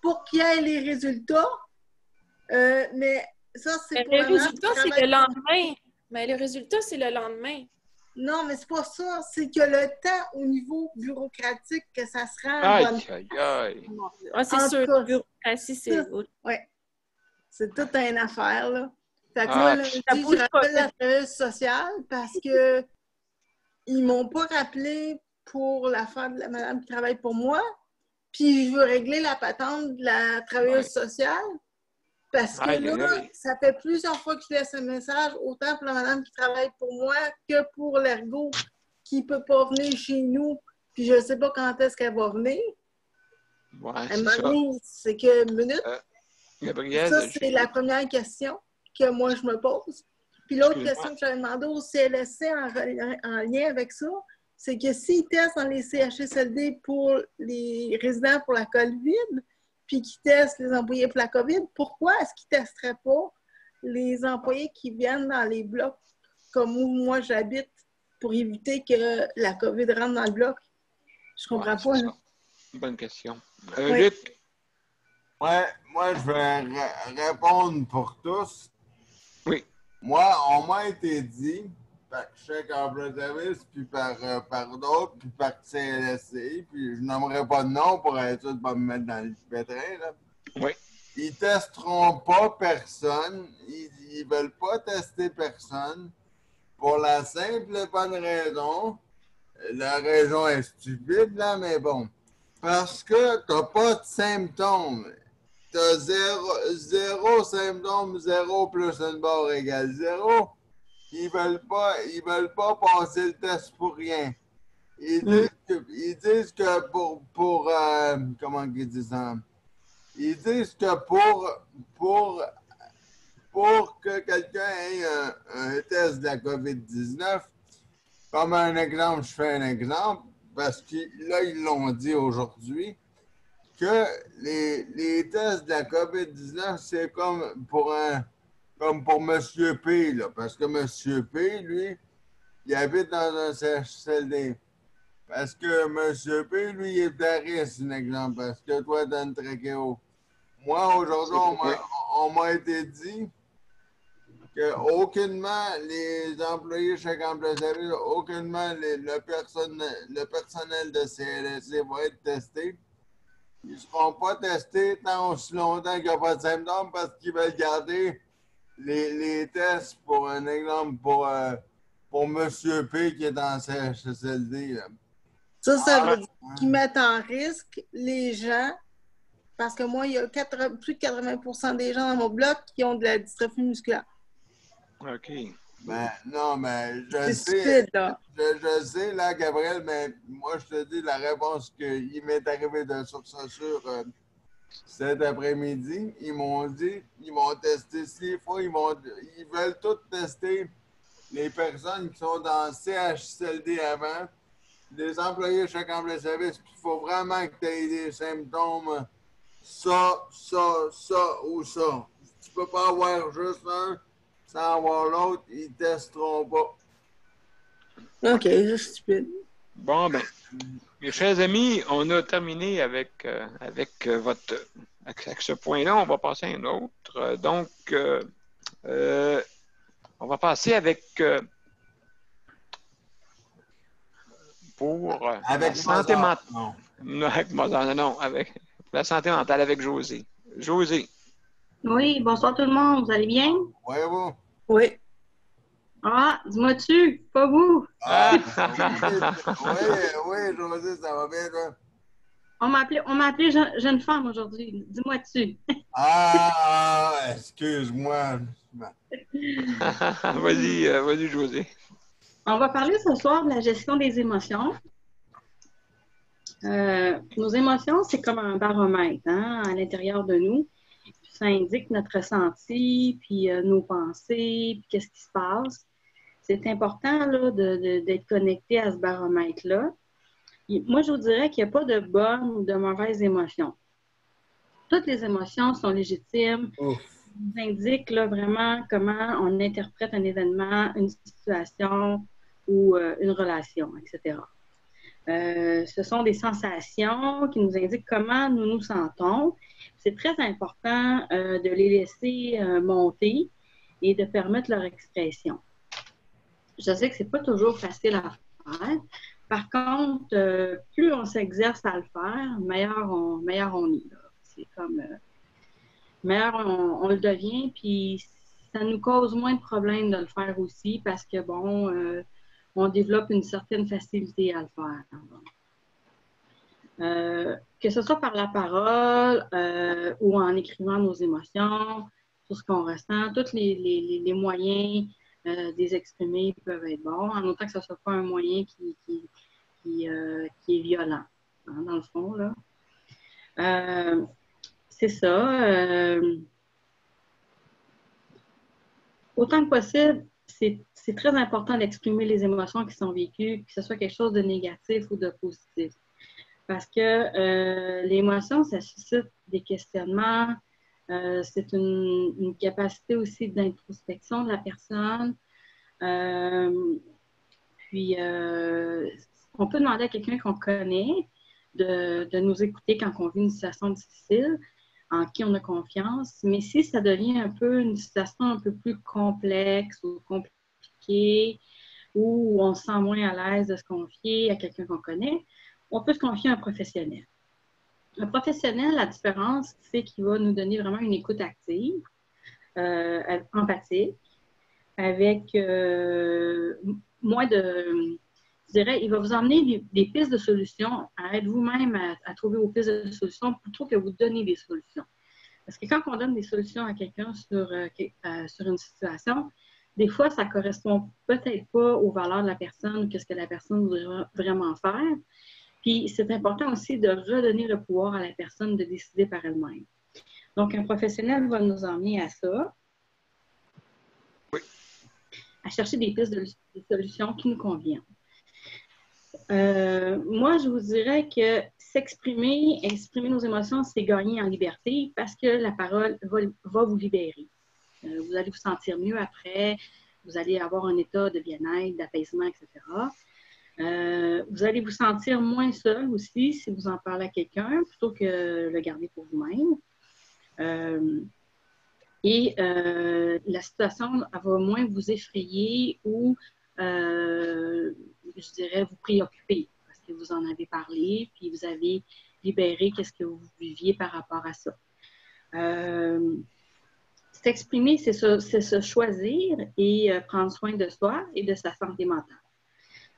pour qu'il y ait les résultats. Mais ça, c'est pour Le la madame résultat, qui c'est travaille. le lendemain. Mais le résultat, c'est le lendemain. Non, mais c'est pas ça. C'est que le temps au niveau bureaucratique que ça se rend Aïe, bonne. aïe, aïe. Ah, c'est En sûr. tout cas, Bureaucratie, c'est autre. Oui. C'est toute une affaire, là. Fait que Ah, moi, lundi, ça je bouge pas rappelle la vite. travailleuse sociale parce que ils m'ont pas rappelé pour l'affaire de la madame qui travaille pour moi. Puis je veux régler la patente de la travailleuse sociale. Parce que Aïe, là, aïe, aïe. ça fait plusieurs fois que je laisse un message, autant pour la madame qui travaille pour moi que pour l'ergo qui peut pas venir chez nous. Puis je sais pas quand est-ce qu'elle va venir. Ouais, À un c'est moment ça. donné, c'est que minute. Gabriel, Ça, c'est la première question que moi, je me pose. Puis l'autre Excuse-moi. question que j'avais demandé au CLSC en lien avec ça, c'est que s'ils testent dans les CHSLD pour les résidents pour la COVID, puis qu'ils testent les employés pour la COVID, pourquoi est-ce qu'ils ne testeraient pas les employés qui viennent dans les blocs comme où moi j'habite pour éviter que la COVID rentre dans le bloc? Je comprends Ouais, pas. c'est Là. ça. Bonne question. Oui. Luc, Ouais, moi, je vais répondre pour tous. oui. Moi, on m'a été dit, par chèque emploi service, puis par d'autres, puis par CLSC, puis je nommerai pas de nom pour être sûr de ne pas me mettre dans le pétrin, là. Oui. Ils testeront pas personne. Ils veulent pas tester personne pour la simple et bonne raison. La raison est stupide, là, mais bon. Parce que t'as pas de symptômes. T'as zéro symptôme, 0 plus une barre égale 0. Ils veulent pas passer le test pour rien. Ils disent que pour comment ils disent ça? Ils disent que pour que quelqu'un ait un test de la COVID-19, comme un exemple, je fais un exemple, parce que là, ils l'ont dit aujourd'hui, que les tests de la COVID-19, c'est comme pour M. P, là, parce que M. P, lui, il habite dans un CHSLD. Parce que M. P, lui, il est à risque, un exemple, parce que toi, tu as une trachéo. Moi, aujourd'hui, on m'a été dit que aucunement les employés chaque emploi de service, aucunement le personnel de CLSC va être testé. Ils ne seront pas testés tant aussi longtemps qu'il n'y a pas de symptômes parce qu'ils veulent garder les tests pour un exemple pour M. P qui est dans CHSLD. Là. Ça veut dire qu'ils mettent en risque les gens, parce que moi, il y a plus de 80% des gens dans mon bloc qui ont de la dystrophie musculaire. OK. Ben, non, mais C'est stupide, là. je sais, là, Gabriel, mais moi, je te dis la réponse qu'il m'est arrivé de source sûre cet après-midi. Ils m'ont dit, ils m'ont testé 6 fois, ils veulent tous tester les personnes qui sont dans CHSLD avant, les employés chaque emploi de service, puis il faut vraiment que tu aies des symptômes, ça ou ça. Tu peux pas avoir juste un sans avoir l'autre, ils testeront pas. OK, c'est stupide. Bon, ben, mes chers amis, on a terminé avec ce point-là. On va passer à un autre. Donc, on va passer avec pour Avec la santé Mozart, mentale. non. Non, avec Mozart, non, avec la santé mentale avec José. José. Oui, bonsoir tout le monde, vous allez bien? Oui, vous. Oui. Ah, dis-moi-tu, pas vous. Ah, oui, José, ça va bien, toi? On m'a appelé jeune femme aujourd'hui, dis-moi-tu. Excuse-moi. Vas-y, José. On va parler ce soir de la gestion des émotions. Nos émotions, c'est comme un baromètre hein, à l'intérieur de nous. Ça indique notre ressenti, puis nos pensées, puis qu'est-ce qui se passe. C'est important là, d'être connecté à ce baromètre-là. Moi, je vous dirais qu'il n'y a pas de bonnes ou de mauvaises émotions. Toutes les émotions sont légitimes. Ouf. Nous indiquent là, vraiment comment on interprète un événement, une situation ou une relation, etc. Ce sont des sensations qui nous indiquent comment nous nous sentons. C'est très important de les laisser monter et de permettre leur expression. Je sais que ce n'est pas toujours facile à faire. Par contre, plus on s'exerce à le faire, meilleur on est. Là. C'est comme meilleur on le devient, puis ça nous cause moins de problèmes de le faire aussi parce que, bon, on développe une certaine facilité à le faire. Que ce soit par la parole ou en écrivant nos émotions, tout ce qu'on ressent, tous les moyens des exprimer peuvent être bons, en autant que ce ne soit pas un moyen qui est violent, hein, dans le fond. Là. C'est ça. Autant que possible, c'est très important d'exprimer les émotions qui sont vécues, que ce soit quelque chose de négatif ou de positif. Parce que l'émotion, ça suscite des questionnements, c'est une capacité aussi d'introspection de la personne. Puis, on peut demander à quelqu'un qu'on connaît de nous écouter quand on vit une situation difficile, en qui on a confiance. Mais si ça devient un peu une situation un peu plus complexe ou compliquée, où on se sent moins à l'aise de se confier à quelqu'un qu'on connaît, on peut se confier à un professionnel. Un professionnel, la différence, c'est qu'il va nous donner vraiment une écoute active, empathique, avec moins de... Je dirais, il va vous emmener des pistes de solutions, à être vous-même à trouver vos pistes de solutions plutôt que vous donner des solutions. Parce que quand on donne des solutions à quelqu'un sur une situation, des fois, ça ne correspond peut-être pas aux valeurs de la personne ou ce que la personne voudrait vraiment faire. Puis, c'est important aussi de redonner le pouvoir à la personne de décider par elle-même. Donc, un professionnel va nous emmener à ça, à chercher des pistes de solutions qui nous conviennent. Moi, je vous dirais que exprimer nos émotions, c'est gagner en liberté parce que la parole va vous libérer. Vous allez vous sentir mieux après, vous allez avoir un état de bien-être, d'apaisement, etc. Vous allez vous sentir moins seul aussi si vous en parlez à quelqu'un plutôt que le garder pour vous-même. La situation elle va moins vous effrayer ou, je dirais, vous préoccuper parce que vous en avez parlé puis vous avez libéré qu'est-ce que vous viviez par rapport à ça. S'exprimer, c'est se choisir et prendre soin de soi et de sa santé mentale.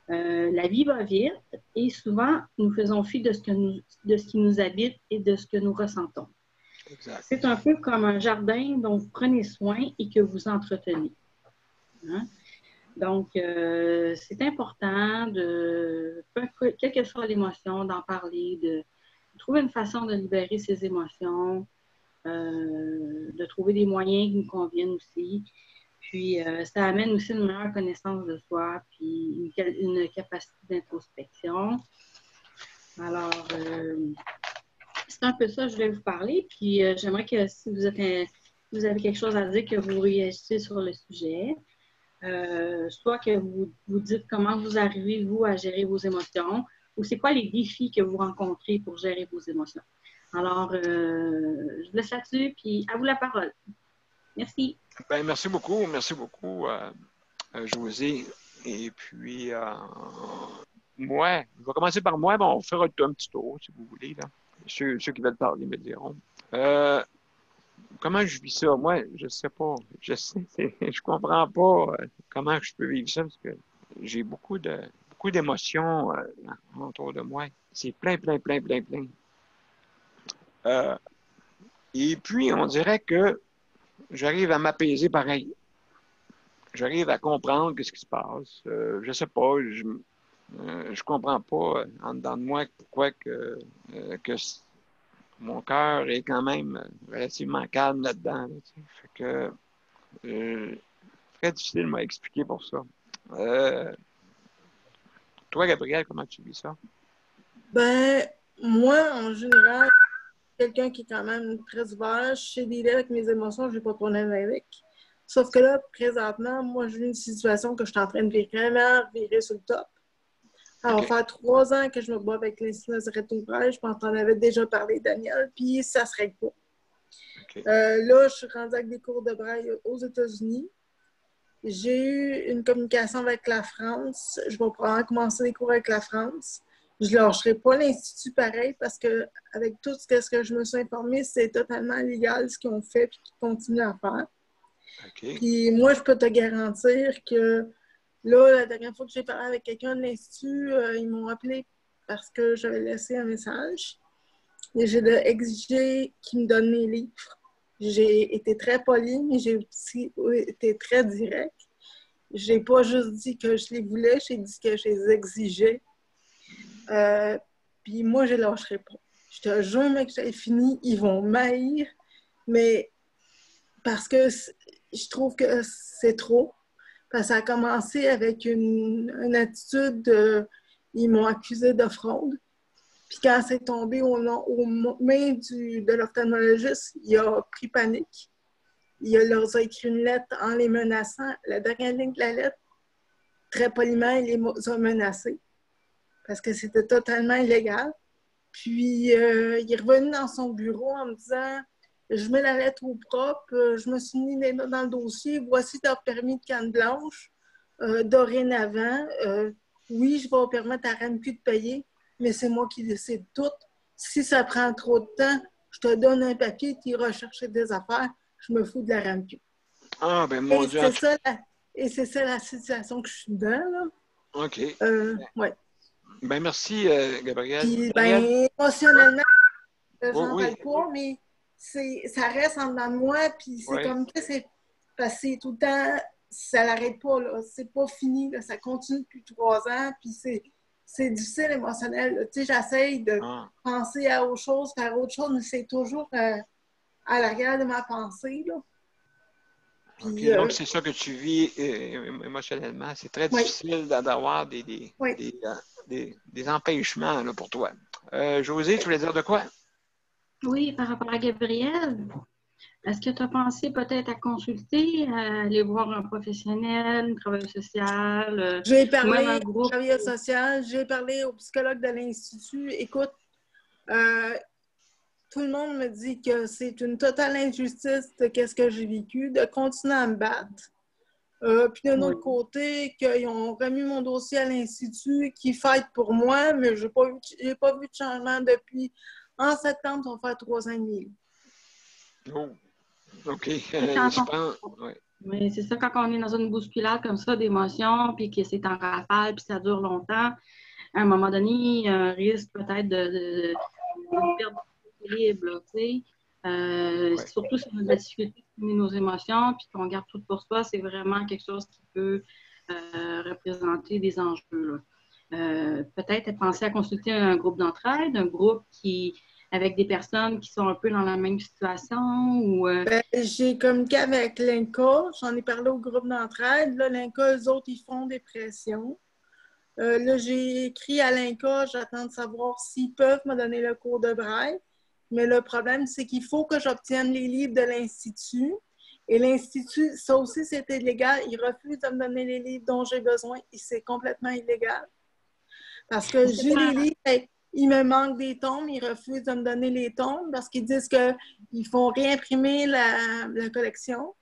La vie va vite et souvent, nous faisons fi de ce qui nous habite et de ce que nous ressentons. Exact. C'est un peu comme un jardin dont vous prenez soin et que vous entretenez. Hein? Donc, c'est important quelle que soit l'émotion, d'en parler, de trouver une façon de libérer ses émotions, de trouver des moyens qui nous conviennent aussi. Puis, ça amène aussi une meilleure connaissance de soi, puis une capacité d'introspection. Alors, c'est un peu ça que je voulais vous parler. Puis, j'aimerais que si vous avez quelque chose à dire, que vous réagissiez sur le sujet. Soit que vous dites comment vous arrivez, vous, à gérer vos émotions, ou c'est quoi les défis que vous rencontrez pour gérer vos émotions. Alors, je vous laisse là-dessus, puis à vous la parole. Merci. Bien, merci beaucoup, José. Et puis, moi, je vais commencer par moi, bon, on fera un petit tour, si vous voulez, là. Ceux qui veulent parler me diront. Comment je vis ça? Moi, je sais pas. Je comprends pas comment je peux vivre ça, parce que j'ai beaucoup d'émotions autour de moi. C'est plein. Et puis, on dirait que j'arrive à m'apaiser pareil. J'arrive à comprendre ce qui se passe. Je sais pas, je comprends pas en dedans de moi pourquoi que mon cœur est quand même relativement calme là-dedans. Là, fait que très difficile de m'expliquer pour ça. Toi, Gabriel, comment tu vis ça? Ben, moi, en général, quelqu'un qui est quand même très ouvert. Je sais dealer avec mes émotions, je n'ai pas de problème avec. Sauf que là, présentement, moi, j'ai une situation que je suis en train de vraiment virer sur le top. Ça va faire 3 ans que je me bats avec l'Institut Nazareth Ouvrage. Je pense que tu en avais déjà parlé, Daniel, puis ça se règle pas. Là, je suis rendue avec des cours de braille aux États-Unis. J'ai eu une communication avec la France. Je vais probablement commencer des cours avec la France. Je ne lâcherai pas l'Institut pareil parce que avec tout ce que je me suis informée, c'est totalement illégal ce qu'ils ont fait et qu'ils continuent à faire. Puis moi, je peux te garantir que là, la dernière fois que j'ai parlé avec quelqu'un de l'Institut, ils m'ont appelé parce que j'avais laissé un message. Et j'ai exigé qu'ils me donnent mes livres. J'ai été très polie, mais j'ai aussi été très directe. J'ai pas juste dit que je les voulais, j'ai dit que je les exigeais. Puis moi, je ne lâcherai pas. Je te jure, mec, j'ai fini, ils vont m'haïr, mais parce que je trouve que c'est trop. Parce que ça a commencé avec une attitude ils m'ont accusé de fraude. Puis quand c'est tombé aux mains de l'ophtalmologiste, il a pris panique. Il leur a écrit une lettre en les menaçant. La dernière ligne de la lettre, très poliment, il les a menacés. Parce que c'était totalement illégal. Puis, il est revenu dans son bureau en me disant « Je mets la lettre au propre, je me suis mis les notes dans le dossier, voici ton permis de canne blanche. Dorénavant, oui, je vais permettre à RAMQ de payer, mais c'est moi qui décide tout. Si ça prend trop de temps, je te donne un papier, tu iras chercher des affaires, je me fous de la RAMQ. » Ah, ben mon Dieu. Et c'est ça la situation que je suis dedans, là. OK. Ouais. Ben merci, Gabriel. Puis, ben, émotionnellement, j'en parle pas, mais ça reste en dedans de moi, puis c'est comme que c'est passé tout le temps, ça l'arrête pas, là. C'est pas fini, là. Ça continue depuis 3 ans, puis c'est difficile émotionnel. Tu sais, j'essaye de penser à autre chose, faire autre chose, mais c'est toujours à l'arrière de ma pensée, là. Puis, donc, c'est ça que tu vis émotionnellement. C'est très difficile d'avoir des empêchements là, pour toi. Josée, tu voulais dire de quoi? Oui, par rapport à Gabriel, est-ce que tu as pensé peut-être à consulter, à aller voir un professionnel, un travailleur social? J'ai parlé au travailleur social, j'ai parlé au psychologue de l'Institut. Écoute, tout le monde me dit que c'est une totale injustice de ce que j'ai vécu, de continuer à me battre. Puis d'un autre côté, qu'ils ont remis mon dossier à l'Institut, qui fête pour moi, mais je n'ai pas vu de changement depuis. En septembre, ça va faire 3 ans et demi. Oh, OK. Je pense... Mais c'est ça, quand on est dans une bousculade comme ça d'émotions, puis que c'est en rafale, puis ça dure longtemps, à un moment donné, il y a un risque peut-être de perdre l'équilibre, tu sais. Surtout si on a de la difficulté à nos émotions, puis qu'on garde tout pour soi, c'est vraiment quelque chose qui peut représenter des enjeux. Peut-être penser à consulter un groupe d'entraide, un groupe avec des personnes qui sont un peu dans la même situation? Ou j'ai communiqué avec l'INCA, j'en ai parlé au groupe d'entraide. Là, l'INCA, eux autres, ils font des pressions. Là, j'ai écrit à l'INCA, j'attends de savoir s'ils peuvent me donner le cours de braille. Mais le problème, c'est qu'il faut que j'obtienne les livres de l'Institut. Et l'Institut, ça aussi, c'est illégal. Ils refusent de me donner les livres dont j'ai besoin et c'est complètement illégal. Parce que j'ai les livres, il me manque des tomes, ils refusent de me donner les tomes parce qu'ils disent qu'ils ne font réimprimer la collection.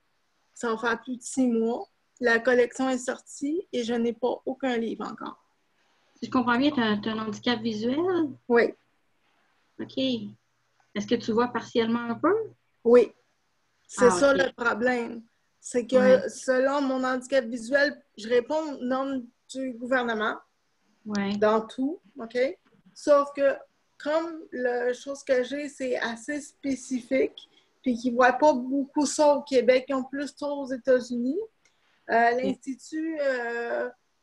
Ça va faire plus de 6 mois. La collection est sortie et je n'ai pas aucun livre encore. Si je comprends bien, tu as un handicap visuel? Oui. OK. Est-ce que tu vois partiellement un peu? Oui. C'est ça OK. le problème. C'est que Ouais. selon mon handicap visuel, je réponds aux normes du gouvernement dans tout, OK? Sauf que comme la chose que j'ai, c'est assez spécifique, puis qu'ils ne voient pas beaucoup ça au Québec, ils ont plus ça aux États-Unis. L'Institut,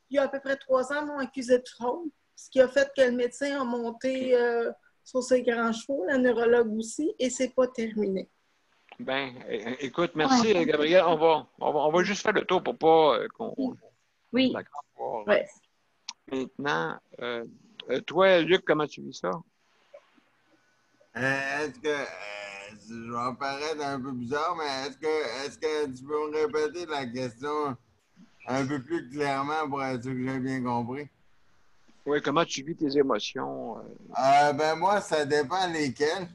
il y a à peu près 3 ans, m'ont accusé de fraude, ce qui a fait que le médecin a monté sur ses grands chevaux, la neurologue aussi, et c'est pas terminé. Ben, écoute, merci, Gabriel. On va juste faire le tour pour pas qu'on... Oui. D'accord. Ouais. Maintenant, toi, Luc, comment tu vis ça? Est-ce que, je vais paraître un peu bizarre, mais est-ce que tu peux me répéter la question un peu plus clairement pour être sûr que j'ai bien compris? Oui, comment tu vis tes émotions? Ben moi, ça dépend lesquelles.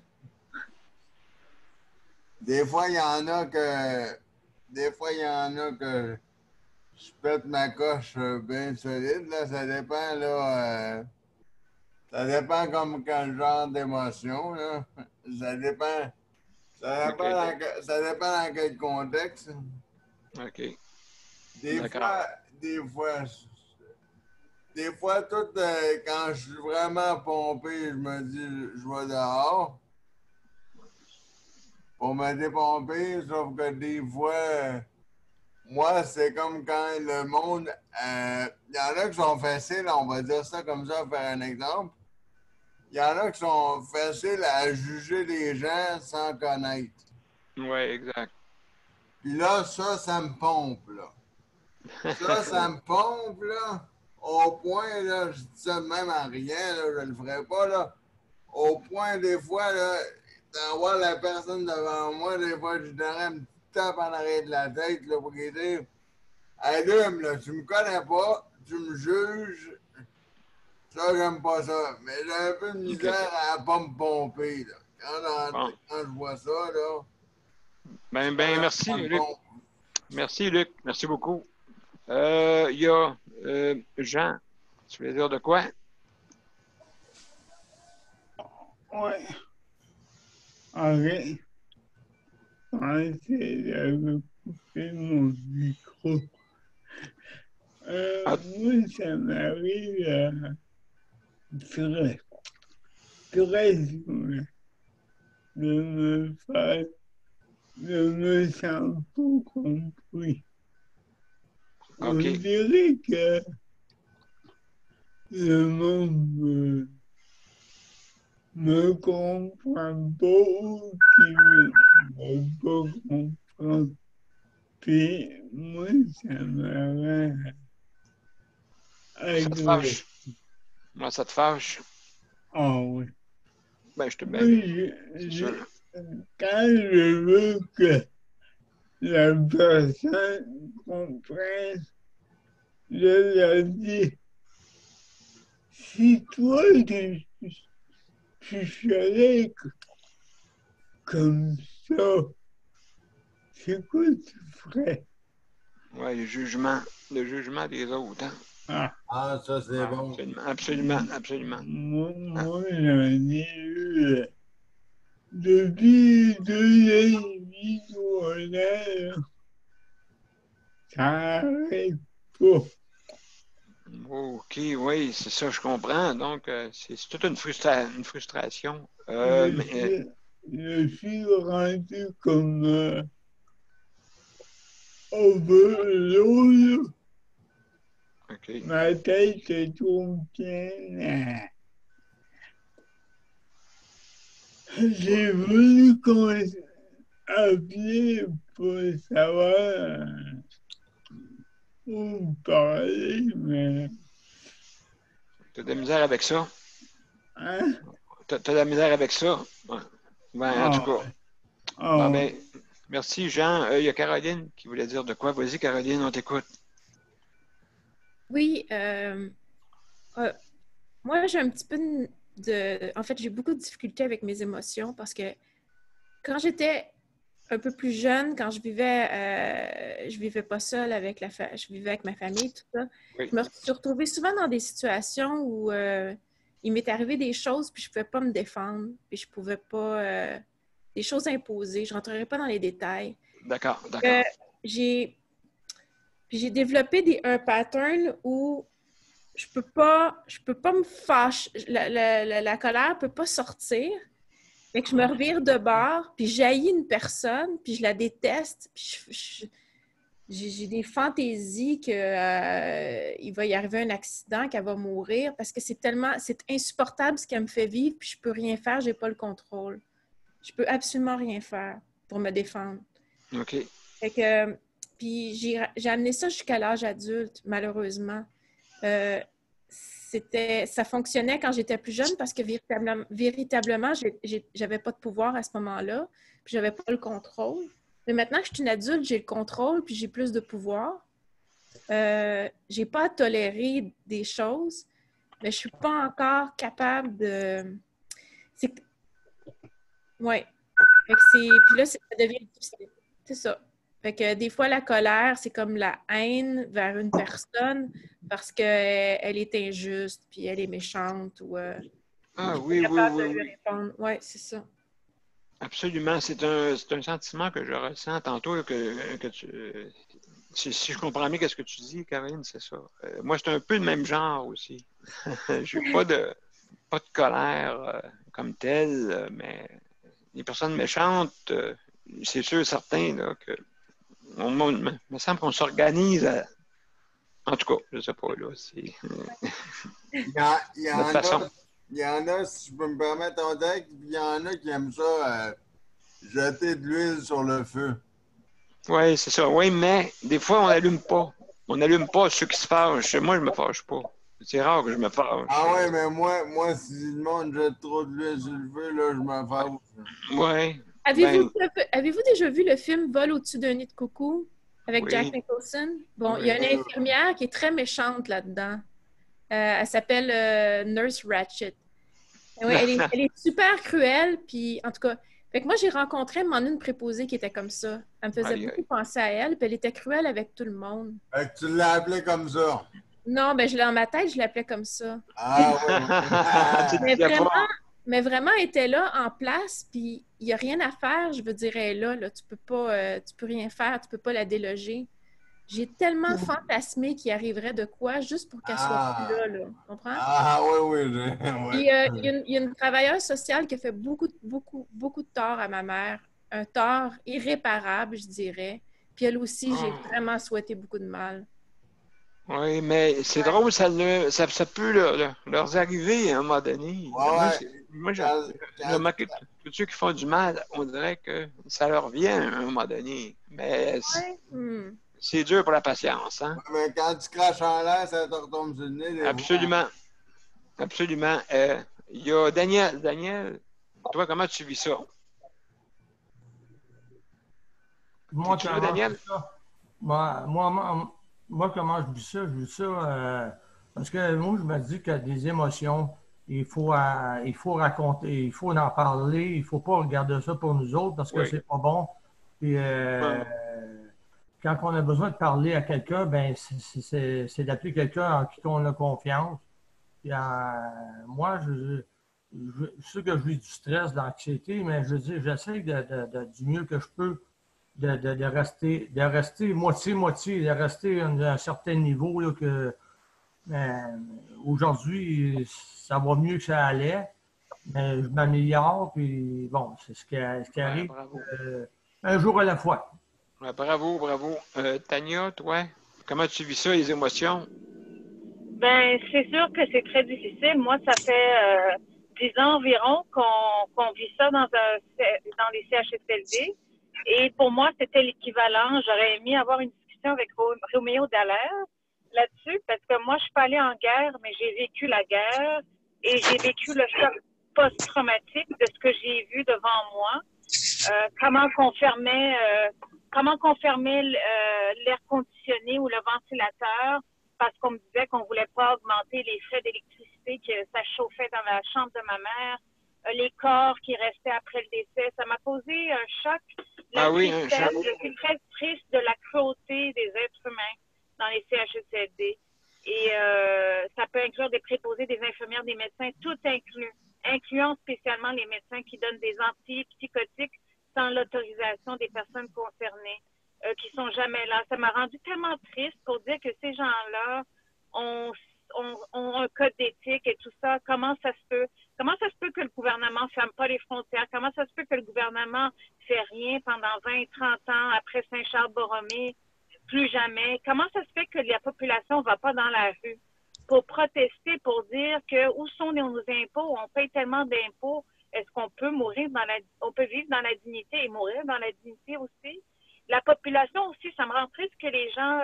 Des fois, il y en a que je pète ma coche bien solide, là. Ça dépend, là. Ça dépend comme quel genre d'émotion, là. Ça dépend. Ça dépend dans quel contexte. OK. Des fois, tout, quand je suis vraiment pompé, je me dis, je vais dehors pour me dépomper, sauf que des fois, moi, c'est comme quand le monde... Il y en a qui sont faciles, on va dire ça comme ça, faire un exemple. Il y en a qui sont faciles à juger les gens sans connaître. Oui, exact. Puis là, ça me pompe, là. Ça me pompe, là. Au point, là, je dis ça de même à rien, là, je le ferai pas, là. Au point, des fois, là, d'avoir la personne devant moi, des fois, je donnerais un petit tape en arrière de la tête, là, pour lui dire allume, là, tu me connais pas, tu me juges. Ça, j'aime pas ça. Mais j'ai un peu de misère à pas me pomper, là. Quand je vois ça, là. Ben, merci, Luc. Merci, Luc. Merci beaucoup. Il y a Jean. Tu veux dire de quoi? Oui. OK. J'avais coupé mon micro. Moi, ça m'arrive très souvent de me sentir pas compris. On dirait que le monde me comprend pas ou qui me pas comprendre. Puis moi, ça me rend Ça te fâche? Moi, ça te fâche? Ah oui. Ben, je te Moi, sûr. quand je veux que la personne comprenne, je leur dis, si toi tu serais comme ça, c'est quoi tu ferais? Oui, le jugement des autres. Hein? Ça, c'est bon. Absolument. Moi, j'en ai eu depuis 2 ans et demi, 3 ans, ça n'arrête pas. OK, oui, c'est ça, je comprends. Donc, c'est toute une frustration. Je suis rendu comme overload. OK. Ma tête est trop pleine. J'ai voulu appeler pour savoir où parler, mais... T'as de la misère avec ça? Hein? T'as de la misère avec ça? Ouais. Ben, en tout cas. Ben, merci, Jean. Il y a Caroline qui voulait dire de quoi. Vas-y, Caroline, on t'écoute. Oui. Moi, j'ai un petit peu En fait, j'ai beaucoup de difficultés avec mes émotions parce que quand j'étais un peu plus jeune, quand je vivais pas seule avec je vivais avec ma famille, tout ça. Oui. Je me suis retrouvée souvent dans des situations où il m'est arrivé des choses, puis je pouvais pas me défendre, puis je pouvais pas... des choses imposées. Je rentrerai pas dans les détails. D'accord. J'ai développé un pattern où je peux pas me fâcher. La colère peut pas sortir. Fait que je me revire de bord, puis j'haïs une personne, puis je la déteste, puis j'ai des fantaisies qu'il va y arriver un accident, qu'elle va mourir, parce que c'est insupportable ce qu'elle me fait vivre, puis je peux rien faire, j'ai pas le contrôle. Je peux absolument rien faire pour me défendre. OK. Fait que, puis j'ai amené ça jusqu'à l'âge adulte, malheureusement. Ça fonctionnait quand j'étais plus jeune parce que véritablement, j'avais pas de pouvoir à ce moment-là, puis j'avais pas le contrôle. Mais maintenant que je suis une adulte, j'ai le contrôle, puis j'ai plus de pouvoir. J'ai pas à tolérer des choses, mais je suis pas encore capable de... Oui. Puis là, ça devient difficile. C'est ça. Fait que des fois, la colère, c'est comme la haine vers une personne parce qu'elle est injuste, puis elle est méchante ou oui. de lui répondre. Oui, c'est ça. Absolument. C'est un sentiment que je ressens tantôt si je comprends bien ce que tu dis, Karine, c'est ça. Moi, c'est un peu le même genre aussi. Je n'ai pas de colère comme telle, mais les personnes méchantes, c'est sûr, certain, là, que me semble qu'on s'organise en tout cas, je ne sais pas, là, c'est... Il y en a, si je peux me permettre, il y en a qui aiment ça, jeter de l'huile sur le feu. Oui, c'est ça. Oui, mais des fois, on n'allume pas. On n'allume pas ceux qui se fâchent. Moi, je ne me fâche pas. C'est rare que je me fâche. Ah oui, mais moi, si le monde jette trop de l'huile sur le feu, là, je me fâche. Oui. Avez-vous déjà vu le film Vol au-dessus d'un nid de coucou avec Jack Nicholson? Bon, il y a une infirmière qui est très méchante là-dedans. Elle s'appelle Nurse Ratched. Oui, elle est super cruelle, puis en tout cas, fait que moi, j'ai rencontré une préposée qui était comme ça. Elle me faisait beaucoup penser à elle, puis elle était cruelle avec tout le monde. Fait que tu l'as appelée comme ça? Non, ben dans ma tête, je l'appelais comme ça. Ah oui. Mais vraiment, elle était là en place, puis il n'y a rien à faire. Je veux dire, elle est là, tu peux rien faire, tu peux pas la déloger. J'ai tellement fantasmé qu'il arriverait de quoi juste pour qu'elle soit plus là, comprends? Ah oui. Puis, il y a une travailleuse sociale qui a fait beaucoup de tort à ma mère. Un tort irréparable, je dirais. Puis elle aussi, j'ai vraiment souhaité beaucoup de mal. Oui, mais c'est drôle, ça peut leur arriver à un moment donné. Moi, j'ai remarqué que tous ceux qui font du mal, on dirait que ça leur vient à un moment donné. Mais c'est dur pour la patience. Hein? Mais quand tu craches en l'air, ça te retombe sur le nez. Absolument. Absolument. Il y a Daniel. Daniel, toi, comment tu vis ça? Moi, tu veux, Daniel? Moi, comment je vis ça? Je vis ça parce que moi, je me dis que des émotions, il faut raconter, il faut en parler, il ne faut pas regarder ça pour nous autres parce que c'est pas bon. Puis, quand on a besoin de parler à quelqu'un, ben c'est d'appeler quelqu'un en qui on a confiance. Puis, moi, je sais que je vis du stress, de l'anxiété, mais je dis, j'essaie du mieux que je peux de rester moitié-moitié, de rester à un certain niveau là, que aujourd'hui, ça va mieux que ça allait, mais je m'améliore, puis bon, c'est ce qui arrive un jour à la fois. Ouais, bravo. Tania, toi, comment tu vis ça, les émotions? Ben, c'est sûr que c'est très difficile. Moi, ça fait 10 ans environ qu'on vit ça dans les CHSLD. Et pour moi, c'était l'équivalent. J'aurais aimé avoir une discussion avec Roméo Dallaire là-dessus, parce que moi, je suis pas allée en guerre, mais j'ai vécu la guerre et j'ai vécu le choc post-traumatique de ce que j'ai vu devant moi. Comment qu'on fermait l'air conditionné ou le ventilateur parce qu'on me disait qu'on voulait pas augmenter les frais d'électricité, que ça chauffait dans la chambre de ma mère. les corps qui restaient après le décès. Ça m'a causé un choc. Ah oui, un choc. Je suis très triste de la cruauté des êtres humains dans les CHSLD. Et ça peut inclure des préposés, des infirmières, des médecins, tout inclus, incluant spécialement les médecins qui donnent des antipsychotiques sans l'autorisation des personnes concernées, qui sont jamais là. Ça m'a rendu tellement triste pour dire que ces gens-là ont un code d'éthique et tout ça. Comment ça se peut? Comment ça se peut que le gouvernement ne ferme pas les frontières? Comment ça se peut que le gouvernement ne fait rien pendant 20, 30 ans après Saint-Charles-Borromée? Plus jamais. Comment ça se fait que la population ne va pas dans la rue pour protester, pour dire que où sont nos impôts? On paye tellement d'impôts. Est-ce qu'on peut on peut vivre dans la dignité et mourir dans la dignité aussi? La population aussi, ça me rend triste que les gens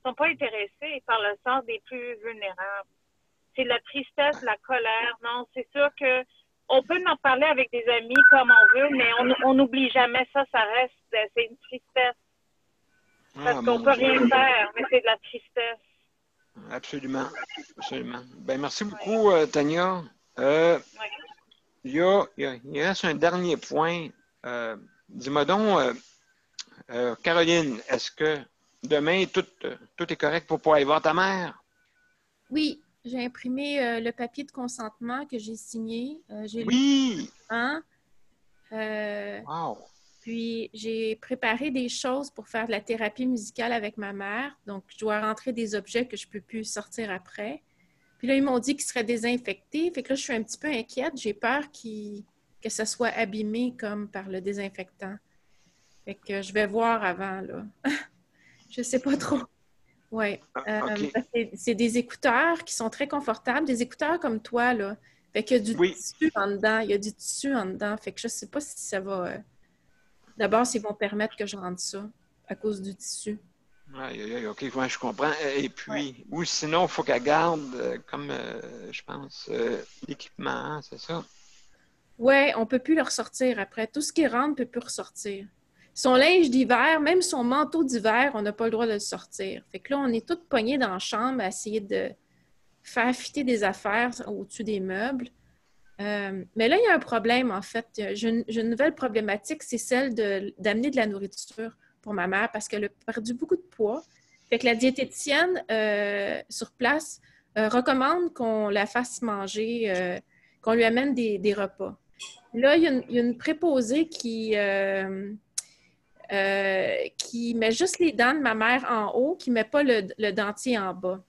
sont pas intéressés par le sort des plus vulnérables. C'est de la tristesse, de la colère. Non, c'est sûr que on peut en parler avec des amis comme on veut, mais on n'oublie jamais ça. Ça reste, c'est une tristesse. Parce qu'on peut rien faire, mais c'est de la tristesse. Absolument. Absolument. Ben, merci beaucoup, Tania. Il reste un dernier point. Dis-moi donc, Caroline, est-ce que demain, tout est correct pour pouvoir aller voir ta mère? Oui, j'ai imprimé le papier de consentement que j'ai signé. Oui! Wow! Puis, j'ai préparé des choses pour faire de la thérapie musicale avec ma mère. Donc, je dois rentrer des objets que je ne peux plus sortir après. Puis là, ils m'ont dit qu'ils seraient désinfectés. Fait que là, je suis un petit peu inquiète. J'ai peur que ça soit abîmé comme par le désinfectant. Fait que je vais voir avant, là. Je sais pas trop. Oui. Okay. C'est des écouteurs qui sont très confortables. Des écouteurs comme toi, là. Fait qu'il y a du tissu en dedans. Il y a du tissu en dedans. Fait que je sais pas si ça va... D'abord, s'ils vont permettre que je rentre ça à cause du tissu. Oui, OK, ouais, je comprends. Et puis, ou sinon, il faut qu'elle garde, comme, je pense, l'équipement, hein, c'est ça? Oui, on ne peut plus le ressortir après. Tout ce qui rentre ne peut plus ressortir. Son linge d'hiver, même son manteau d'hiver, on n'a pas le droit de le sortir. Fait que là, on est tous pognés dans la chambre à essayer de faire fitter des affaires au-dessus des meubles. Mais là, il y a un problème, en fait. J'ai une nouvelle problématique, c'est celle d'amener de la nourriture pour ma mère parce qu'elle a perdu beaucoup de poids. Fait que la diététicienne sur place recommande qu'on la fasse manger, qu'on lui amène des repas. Là, il y a une préposée qui met juste les dents de ma mère en haut, qui ne met pas le dentier en bas.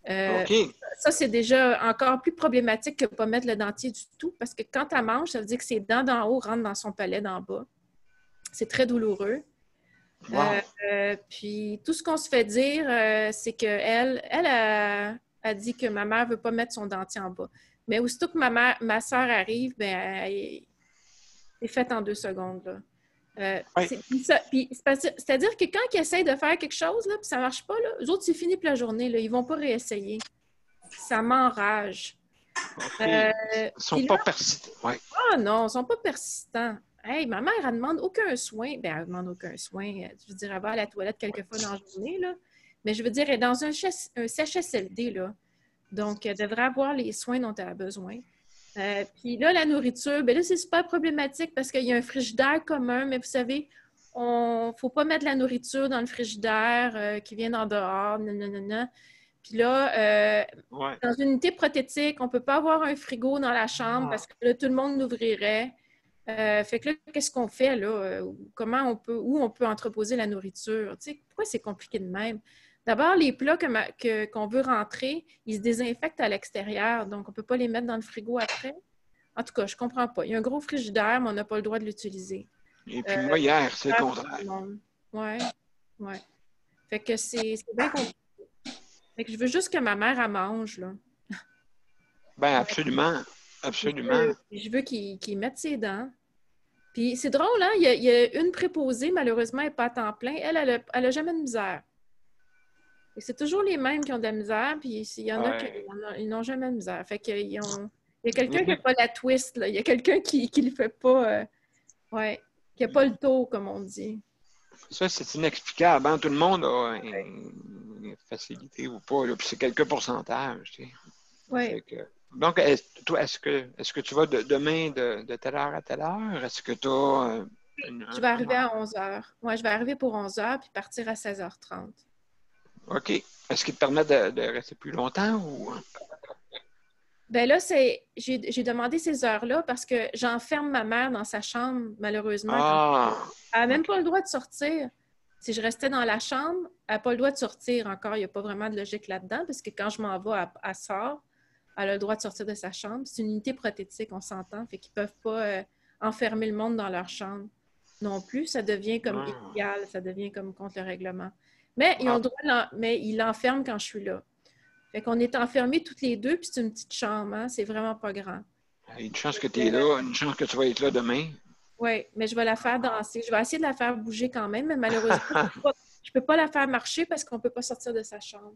Ça, c'est déjà encore plus problématique que de ne pas mettre le dentier du tout, parce que quand elle mange, ça veut dire que ses dents d'en haut rentrent dans son palais d'en bas. C'est très douloureux. Wow. Puis tout ce qu'on se fait dire, c'est qu'elle a dit que ma mère ne veut pas mettre son dentier en bas. Mais aussitôt que ma soeur arrive, c'est fait en 2 secondes. Là. C'est-à-dire que quand ils essayent de faire quelque chose, là, puis ça ne marche pas, là, eux autres, c'est fini pour la journée. Là, ils ne vont pas réessayer. Ça m'enrage. Ils ne sont pas persistants. Ouais. Ah non, ils ne sont pas persistants. Hey, ma mère, elle ne demande aucun soin. Elle ne demande aucun soin. Je veux dire, elle va à la toilette quelques fois dans la journée. Là. Mais je veux dire, elle est dans un CHSLD. Là. Donc, elle devrait avoir les soins dont elle a besoin. Puis là, la nourriture, là, c'est super problématique parce qu'il y a un frigidaire commun, mais vous savez, il ne faut pas mettre la nourriture dans le frigidaire qui vient d'en dehors, nanana. Puis là, dans une unité prothétique, on ne peut pas avoir un frigo dans la chambre parce que là, tout le monde l'ouvrirait. Fait que là, qu'est-ce qu'on fait, là? Où on peut entreposer la nourriture? Tu sais, pourquoi c'est compliqué de même? D'abord, les plats qu'on veut rentrer, ils se désinfectent à l'extérieur, donc on ne peut pas les mettre dans le frigo après. En tout cas, je ne comprends pas. Il y a un gros frigidaire, mais on n'a pas le droit de l'utiliser. Et puis moi, hier, c'est le contraire. Oui. Fait que c'est bien compliqué. Fait que je veux juste que ma mère, elle mange, là. Bien, absolument. Absolument. Je veux qu'il mette ses dents. Puis c'est drôle, hein? Il y a une préposée, malheureusement, elle n'est pas à temps plein. Elle a jamais de misère. Et c'est toujours les mêmes qui ont de la misère, puis il y en a qui n'ont jamais de misère. Fait qu'il y a quelqu'un qui n'a pas la twist, là. Il y a quelqu'un qui ne le fait pas, qui n'a pas le tour, comme on dit. Ça, c'est inexplicable. Hein? Tout le monde a une facilité ou pas, là, puis c'est quelques pourcentages. Tu sais. Oui. Donc, toi, est-ce que tu vas demain de telle heure à telle heure? Est-ce que tu as... Je vais arriver à 11h. Moi, je vais arriver pour 11h puis partir à 16h30. OK. Est-ce qu'il te permet de rester plus longtemps ou... Ben là, j'ai demandé ces heures-là parce que j'enferme ma mère dans sa chambre, malheureusement. Elle n'a même pas le droit de sortir. Si je restais dans la chambre, elle n'a pas le droit de sortir encore. Il n'y a pas vraiment de logique là-dedans parce que quand je m'en vais, elle sort. Elle a le droit de sortir de sa chambre. C'est une unité prothétique, on s'entend. Fait qu'ils ne peuvent pas enfermer le monde dans leur chambre non plus. Ça devient comme illégal. Ça devient comme contre le règlement. Mais ils ont le droit, mais ils l'enferment quand je suis là. Fait qu'on est enfermés toutes les deux, puis c'est une petite chambre, hein? C'est vraiment pas grand. Il y a une chance que tu es là, une chance que tu vas être là demain. Oui, mais je vais la faire danser. Je vais essayer de la faire bouger quand même, mais malheureusement, je ne peux pas la faire marcher parce qu'on ne peut pas sortir de sa chambre.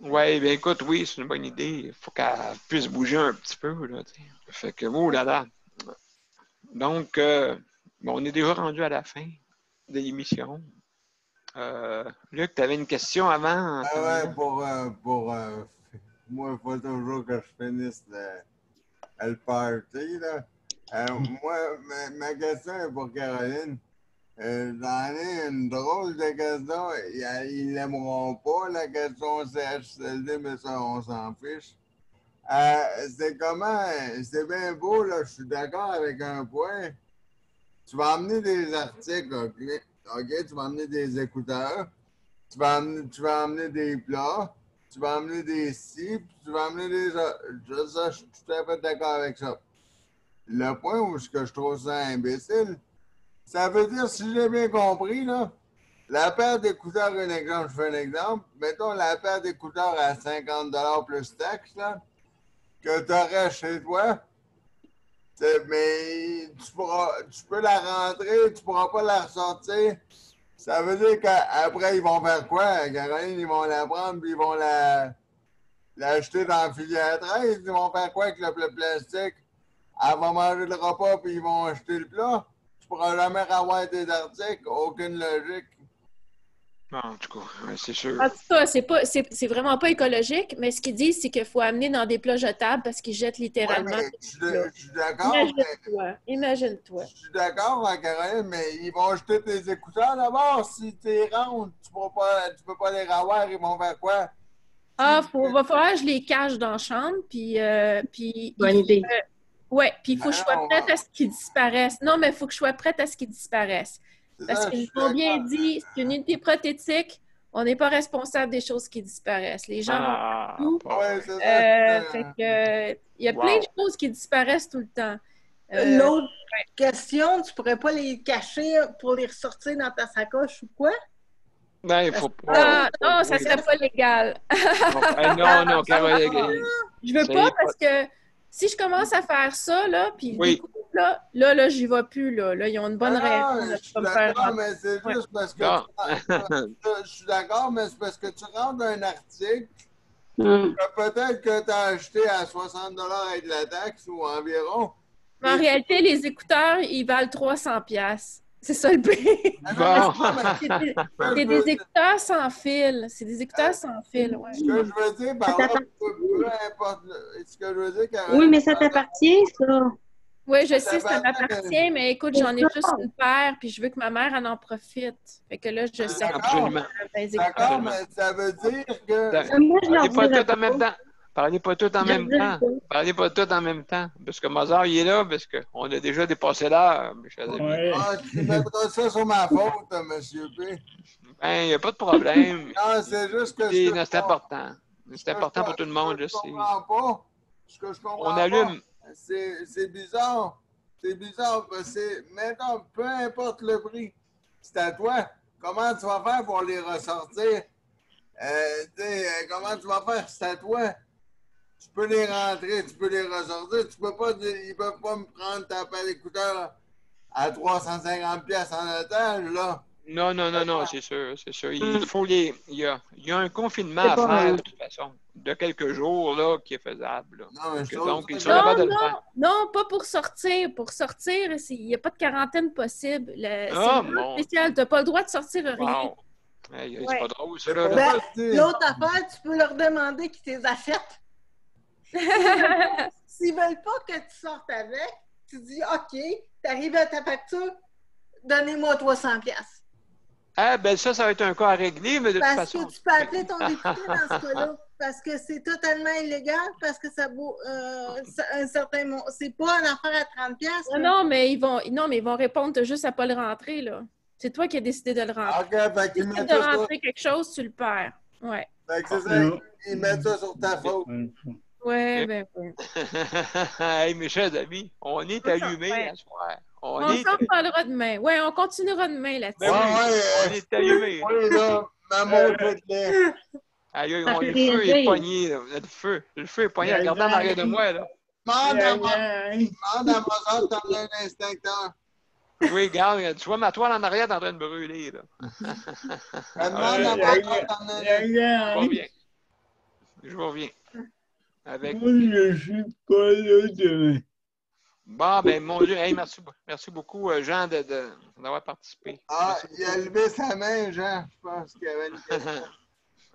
Oui, bien écoute, oui, c'est une bonne idée. Il faut qu'elle puisse bouger un petit peu. Là, fait que, oh là là. Donc, on est déjà rendu à la fin de l'émission. Luc, tu avais une question avant? Moi, il faut toujours que je finisse le party. Là. Moi, ma question est pour Caroline. J'en ai une drôle de question. Ils n'aimeront pas la question CHSLD, mais ça, on s'en fiche. C'est bien beau, là, je suis d'accord avec un point. Tu vas amener des articles, OK, tu vas amener des écouteurs, tu vas amener des plats, tu vas amener des scies, puis tu vas amener des... Ça, je suis tout à fait d'accord avec ça. Le point où je trouve ça imbécile, ça veut dire, si j'ai bien compris, là, la paire d'écouteurs, un exemple, je fais un exemple, mettons la paire d'écouteurs à 50 $ plus taxes, là, que tu aurais chez toi, mais tu peux la rentrer, tu pourras pas la ressortir. Ça veut dire qu'après, ils vont faire quoi? Caroline, ils vont la prendre puis ils vont l'acheter dans la filière 13. Ils vont faire quoi avec le plastique? Elle va manger le repas puis ils vont acheter le plat. Tu pourras jamais avoir tes articles. Aucune logique. En tout cas, c'est sûr. En tout cas, c'est vraiment pas écologique, mais ce qu'ils disent, c'est qu'il faut amener dans des plats jetables parce qu'ils jettent littéralement. Ouais, je suis d'accord. Imagine-toi. Je suis d'accord, Caroline, mais ils vont jeter tes écouteurs d'abord. Si tu les rentres, tu peux pas les revoir. Ils vont faire quoi? Va falloir que je les cache dans la chambre, puis bonne idée. Oui, puis il faut que je sois prête à ce qu'ils disparaissent. Non, mais il faut que je sois prête à ce qu'ils disparaissent. Parce qu'ils m'ont bien dit, c'est une unité prothétique, on n'est pas responsable des choses qui disparaissent. Les gens ont tout. Fait que, il y a plein de choses qui disparaissent tout le temps. L'autre question, tu pourrais pas les cacher pour les ressortir dans ta sacoche ou quoi? Ben, il faut pas. Non, ça serait pas légal. Non, Caroline. Je veux pas parce que si je commence à faire ça, là, puis là, j'y vais plus, là. Là, ils ont une bonne raison. Je suis d'accord, mais c'est juste parce que... Je suis d'accord, mais c'est parce que tu rentres un article que peut-être que tu as acheté à 60 $ avec la taxe ou environ. Mais en réalité, les écouteurs, ils valent 300$. C'est ça le prix. C'est des écouteurs sans fil. C'est des écouteurs sans fil, ouais. Ce que je veux dire, par là, peu importe. Ce que je veux dire, oui, mais ça t'appartient, ça. Oui, je sais, ça m'appartient, mais écoute, j'en ai juste une paire, puis je veux que ma mère en profite. Fait que là, je sais. D'accord, mais ça veut dire que... Moi, je leur pas tout en même temps. Parlez pas tout en même temps. Parlez pas tout en même temps. Parce que Mozart, il est là, parce qu'on a déjà dépassé l'heure, mes chers amis. Tu mettras ça sur ma faute, M. P. Ben, il n'y a pas de problème. Non, c'est juste que... C'est important. C'est important pour tout le monde, je sais. Ce que je comprends On allume. C'est bizarre. C'est bizarre. Maintenant, peu importe le prix, c'est à toi. Comment tu vas faire pour les ressortir? Comment tu vas faire? C'est à toi. Tu peux les rentrer, tu peux les ressortir. Ils ne peuvent pas me prendre ta paire d'écouteurs à 350$ en otage, là. Non, c'est sûr. Il y a un confinement à faire, de toute façon, de quelques jours, là, qui est faisable. Non, pas pour sortir. Pour sortir, il n'y a pas de quarantaine possible. C'est spécial. Tu n'as pas le droit de sortir rien. C'est pas drôle, ça, là. L'autre affaire, tu peux leur demander qu'ils les achètent. S'ils veulent pas que tu sortes avec, tu dis OK, tu arrives à ta facture, donnez-moi 300$. Ah, ben ça va être un cas à régler, mais de toute façon... Parce que tu peux appeler ton député dans ce cas-là. Parce que c'est totalement illégal, parce que ça vaut un certain montant. C'est pas une affaire à 30$. Non, mais ils vont répondre, t'as juste à pas le rentrer, là. C'est toi qui as décidé de le rentrer. OK, fait Si qu'ils tu mettent décides de ça rentrer quelque chose, tu le perds. Ouais. Fait que c'est ça, ils mettent ça sur ta faute. Ouais, ben oui. Hey, mes chers amis, on est allumés ouais. à soir. On s'en parlera demain. Oui, on continuera demain là-dessus. Ben oui, on est allumés. Oui, là, maman, faites-le. Aïe, le feu est pogné, là. Le feu est pogné. Regardez en arrière de moi, là. Demande à ma soeur de t'emmener un instincteur. Oui, regarde, tu vois ma toile en arrière est en train de brûler, là. Demande à ma soeur de t'emmener un instincteur. Je reviens. Avec... Moi, je suis pas là demain. Bon, ben, mon Dieu, hey, merci beaucoup, Jean, d'avoir participé. Ah, il a levé sa main, Jean. Je pense qu'il y avait une question.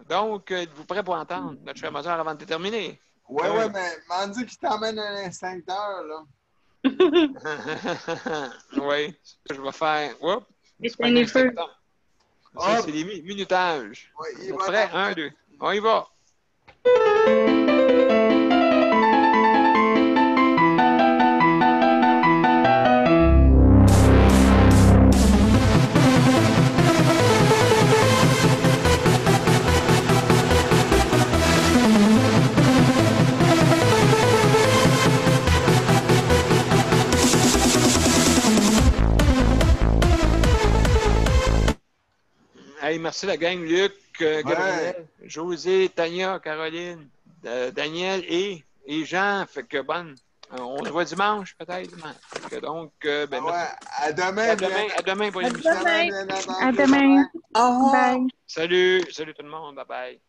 Donc, êtes-vous prêt pour entendre notre cher major avant de terminer? Oui, mais m'en dit qu'il t'emmène un instincteur, là. Oui, je vais faire. Oups! Éteins les feux. Ça, c'est les minutages. Oui, Vous êtes prêts? 1, 2. On y va! Hey, merci la gang, Luc, Gabriel, José, Tania, Caroline, Daniel et Jean. Fait que bonne. On se voit dimanche, peut-être. Donc, ben, à demain. À demain pour l'émission. À demain. Au revoir. Salut tout le monde. Bye bye.